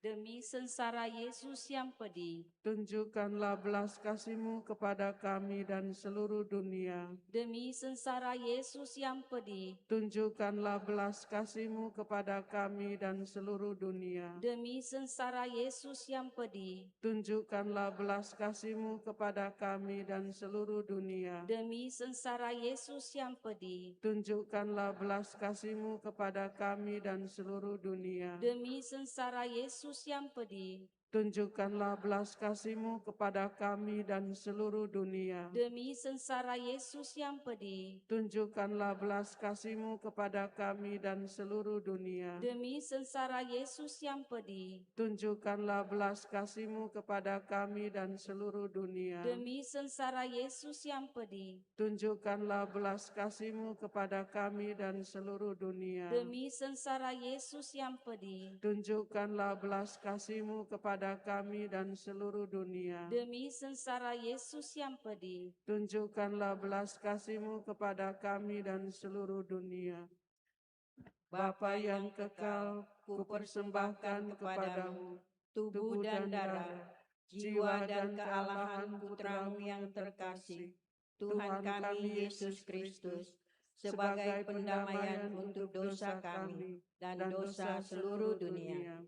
Demi sengsara Yesus yang pedih,
tunjukkanlah belas kasih-Mu kepada kami dan seluruh dunia.
Demi sengsara Yesus yang pedih,
tunjukkanlah belas kasih-Mu kepada kami dan seluruh dunia.
Demi sengsara Yesus yang pedih,
tunjukkanlah belas kasih-Mu kepada kami dan seluruh dunia.
Demi sengsara Yesus yang pedih,
tunjukkanlah belas kasih-Mu kepada kami dan seluruh dunia.
Demi sengsara Yesus yang pedih,
tunjukkanlah belas kasih-Mu kepada kami dan seluruh dunia.
Demi sengsara Yesus yang pedih,
tunjukkanlah belas kasih-Mu kepada kami dan seluruh dunia.
Demi sengsara Yesus yang pedih,
tunjukkanlah belas kasih-Mu kepada kami dan seluruh dunia.
Demi sengsara Yesus yang pedih,
tunjukkanlah belas kasih-Mu kepada kami dan seluruh dunia.
Demi sengsara Yesus yang pedih,
tunjukkanlah belas kasih-Mu kepada kami dan seluruh dunia.
Demi sengsara Yesus yang pedih,
tunjukkanlah belas kasih-Mu kepada kami dan seluruh dunia. Bapa yang kekal, kupersembahkan kepadamu tubuh dan darah, jiwa dan kealahan Putramu yang terkasih,
Tuhan kami Yesus Kristus, sebagai pendamaian untuk dosa kami dan dosa seluruh dunia.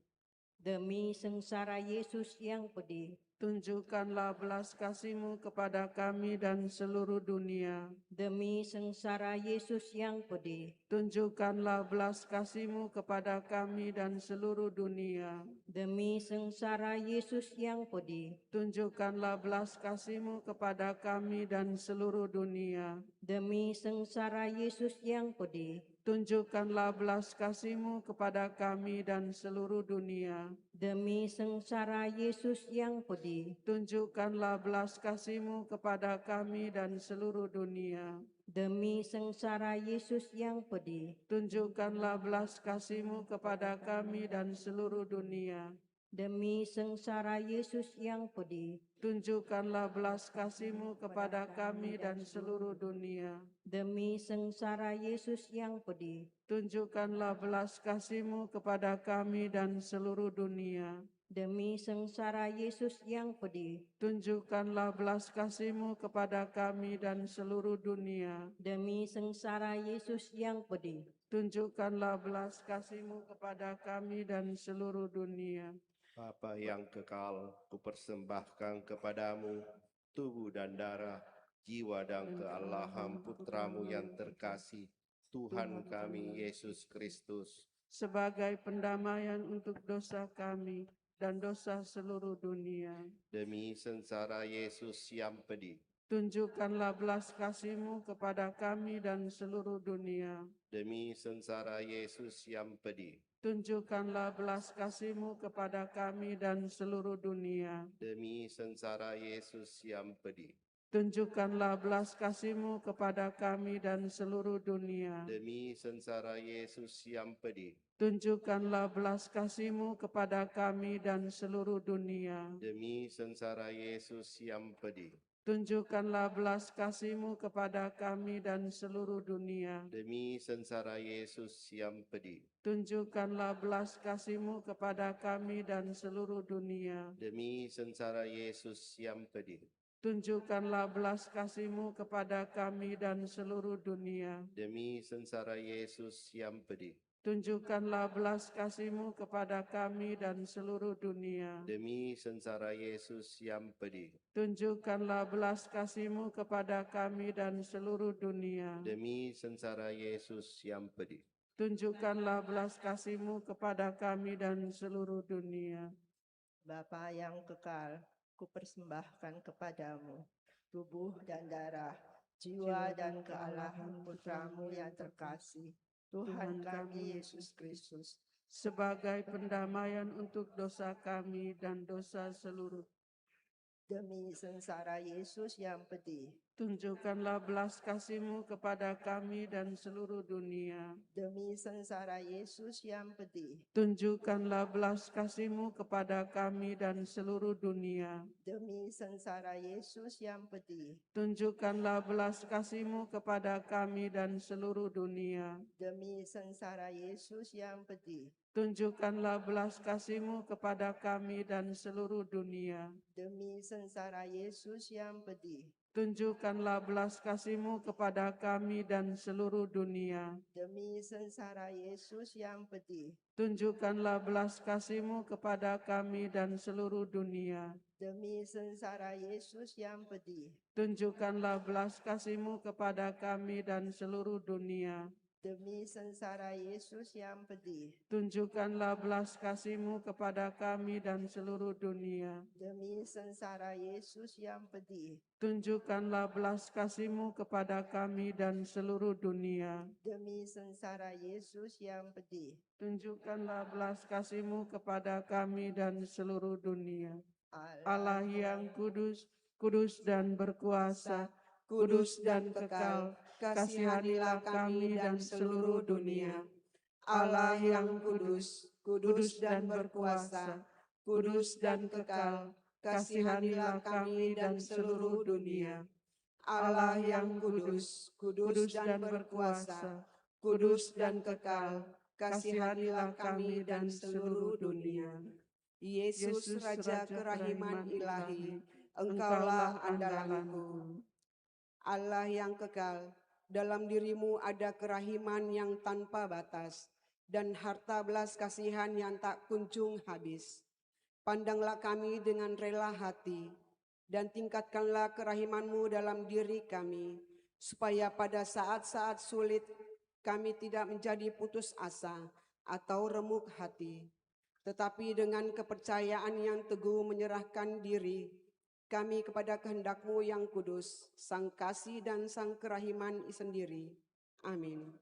Demi sengsara Yesus yang pedih,
tunjukkanlah belas kasih-Mu kepada kami dan seluruh dunia.
demi sengsara Yesus yang pedih,
Tunjukkanlah belas kasih-Mu kepada kami dan seluruh dunia.
demi sengsara Yesus yang pedih,
Tunjukkanlah belas kasih-Mu kepada kami dan seluruh dunia.
demi sengsara Yesus yang pedih,
Tunjukkanlah belas kasih-Mu kepada kami dan seluruh dunia.
demi sengsara Yesus yang pedih,
Tunjukkanlah belas kasih-Mu kepada kami dan seluruh dunia.
demi sengsara Yesus yang pedih,
Tunjukkanlah belas kasih-Mu kepada kami dan seluruh dunia.
demi sengsara Yesus yang pedih,
Tunjukkanlah belas kasih-Mu kepada kami dan seluruh dunia.
demi sengsara Yesus yang pedih,
Tunjukkanlah belas kasih-Mu kepada kami dan seluruh dunia.
demi sengsara Yesus yang pedih,
Tunjukkanlah belas kasih-Mu kepada kami dan seluruh dunia.
demi sengsara Yesus yang pedih,
Tunjukkanlah belas kasih-Mu kepada kami dan seluruh dunia.
Bapa yang kekal, kupersembahkan kepadamu tubuh dan darah, jiwa dan kealahan Putramu yang terkasih, Tuhan kami Yesus Kristus,
sebagai pendamaian untuk dosa kami dan dosa seluruh dunia.
demi sengsara Yesus yang pedih,
Tunjukkanlah belas kasih-Mu kepada kami dan seluruh dunia.
demi sengsara Yesus yang pedih,
Tunjukkanlah belas kasih-Mu kepada kami dan seluruh dunia.
demi sengsara Yesus yang pedih,
Tunjukkanlah belas kasih-Mu kepada kami dan seluruh dunia.
demi sengsara Yesus yang pedih,
Tunjukkanlah belas kasih-Mu kepada kami dan seluruh dunia.
demi sengsara Yesus yang pedih,
Tunjukkanlah belas kasih-Mu kepada kami dan seluruh dunia.
demi sengsara Yesus yang pedih,
Tunjukkanlah belas kasih-Mu kepada kami dan seluruh dunia.
demi sengsara Yesus yang pedih,
Tunjukkanlah belas kasih-Mu kepada kami dan seluruh dunia.
demi sengsara Yesus yang pedih,
Tunjukkanlah belas kasih-Mu kepada kami dan seluruh dunia.
demi sengsara Yesus yang pedih,
Tunjukkanlah belas kasih-Mu kepada kami dan seluruh dunia.
demi sengsara Yesus yang pedih,
Tunjukkanlah belas kasih-Mu kepada kami dan seluruh dunia.
Bapa yang kekal, kupersembahkan kepadamu tubuh dan darah, jiwa dan kealahan Putramu yang terkasih, Tuhan kami Yesus Kristus,
sebagai pendamaian untuk dosa kami dan dosa seluruh.
demi sengsara Yesus yang pedih,
Tunjukkanlah belas kasih-Mu kepada kami dan seluruh dunia.
demi sengsara Yesus yang pedih,
Tunjukkanlah belas kasih-Mu kepada kami dan seluruh dunia.
demi sengsara Yesus yang pedih,
Tunjukkanlah belas kasih-Mu kepada kami dan seluruh dunia.
demi sengsara Yesus yang pedih,
Tunjukkanlah belas kasih-Mu kepada kami dan seluruh dunia.
demi sengsara Yesus yang pedih,
Tunjukkanlah belas kasih-Mu kepada kami dan seluruh dunia.
demi sengsara Yesus yang pedih,
Tunjukkanlah belas kasih-Mu kepada kami dan seluruh dunia.
demi sengsara Yesus yang pedih,
Tunjukkanlah belas kasih-Mu kepada kami dan seluruh dunia.
demi sengsara Yesus yang pedih,
Tunjukkanlah belas kasih-Mu kepada kami dan seluruh dunia.
demi sengsara Yesus yang pedih,
Tunjukkanlah belas kasih-Mu kepada kami dan seluruh dunia.
demi sengsara Yesus yang pedih.
Tunjukkanlah belas kasih-Mu kepada kami dan seluruh dunia. Allah yang kudus, kudus dan berkuasa, kudus dan kekal, kasihanilah kami dan seluruh dunia. Allah yang kudus, kudus dan berkuasa, kudus dan kekal, kasihanilah kami dan seluruh dunia. Allah yang kudus, kudus dan berkuasa, kudus dan kekal, kasihanilah kami dan seluruh dunia. Yesus Raja kerahiman ilahi, Engkaulah andalanku. Allah yang kekal, dalam dirimu ada kerahiman yang tanpa batas dan harta belas kasihan yang tak kunjung habis. Pandanglah kami dengan rela hati dan tingkatkanlah kerahimanmu dalam diri kami, supaya pada saat-saat sulit kami tidak menjadi putus asa atau remuk hati, tetapi dengan kepercayaan yang teguh menyerahkan diri kami kepada kehendak-Mu yang kudus, Sang Kasih dan Sang Kerahiman sendiri. Amin.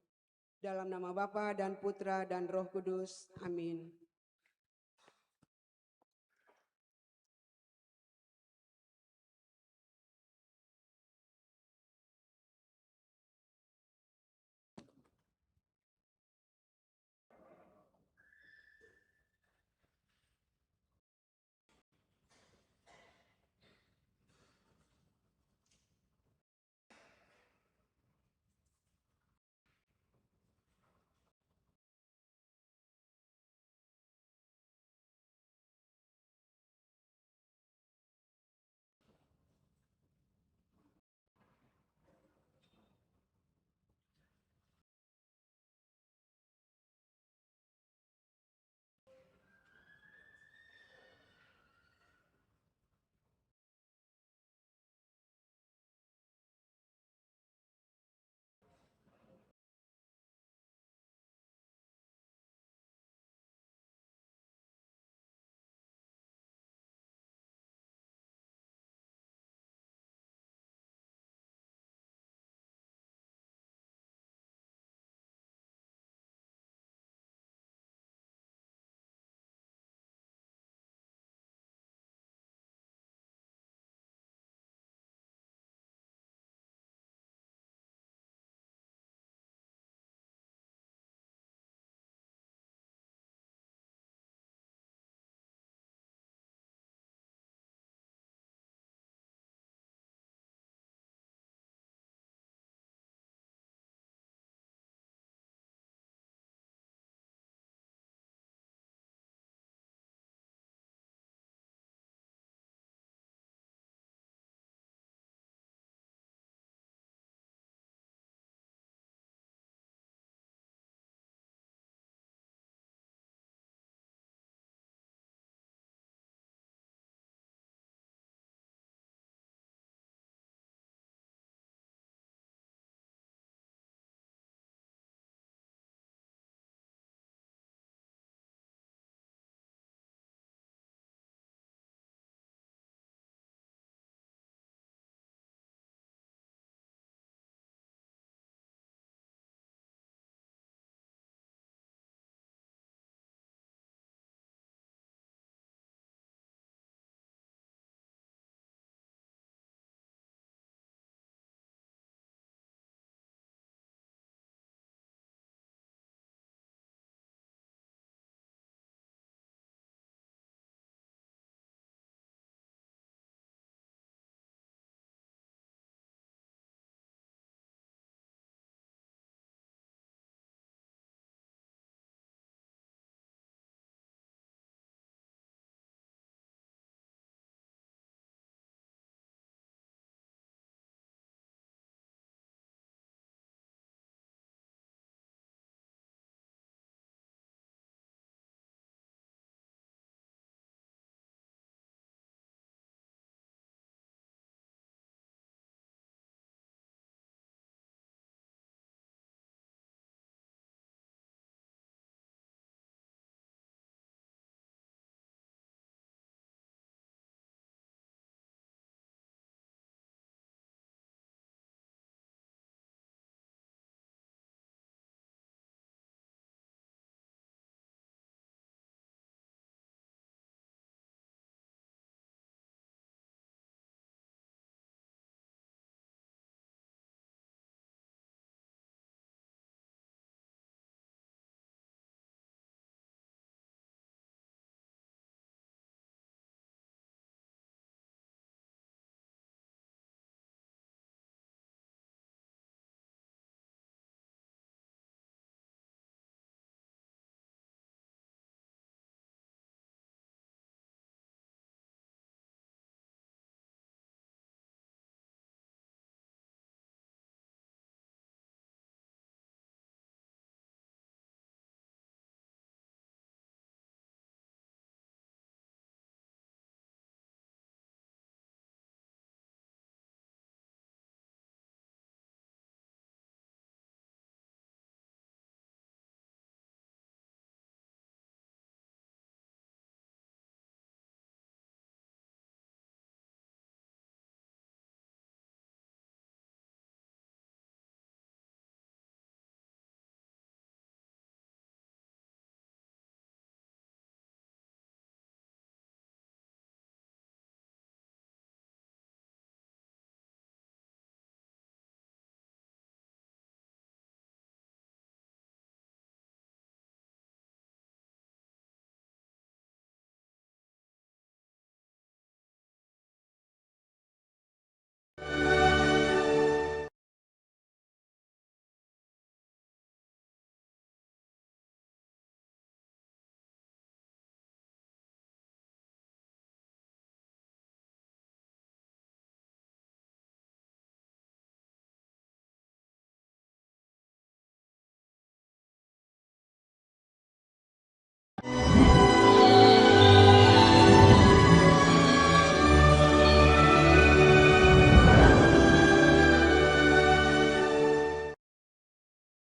Dalam nama Bapa dan Putra dan Roh Kudus. Amin.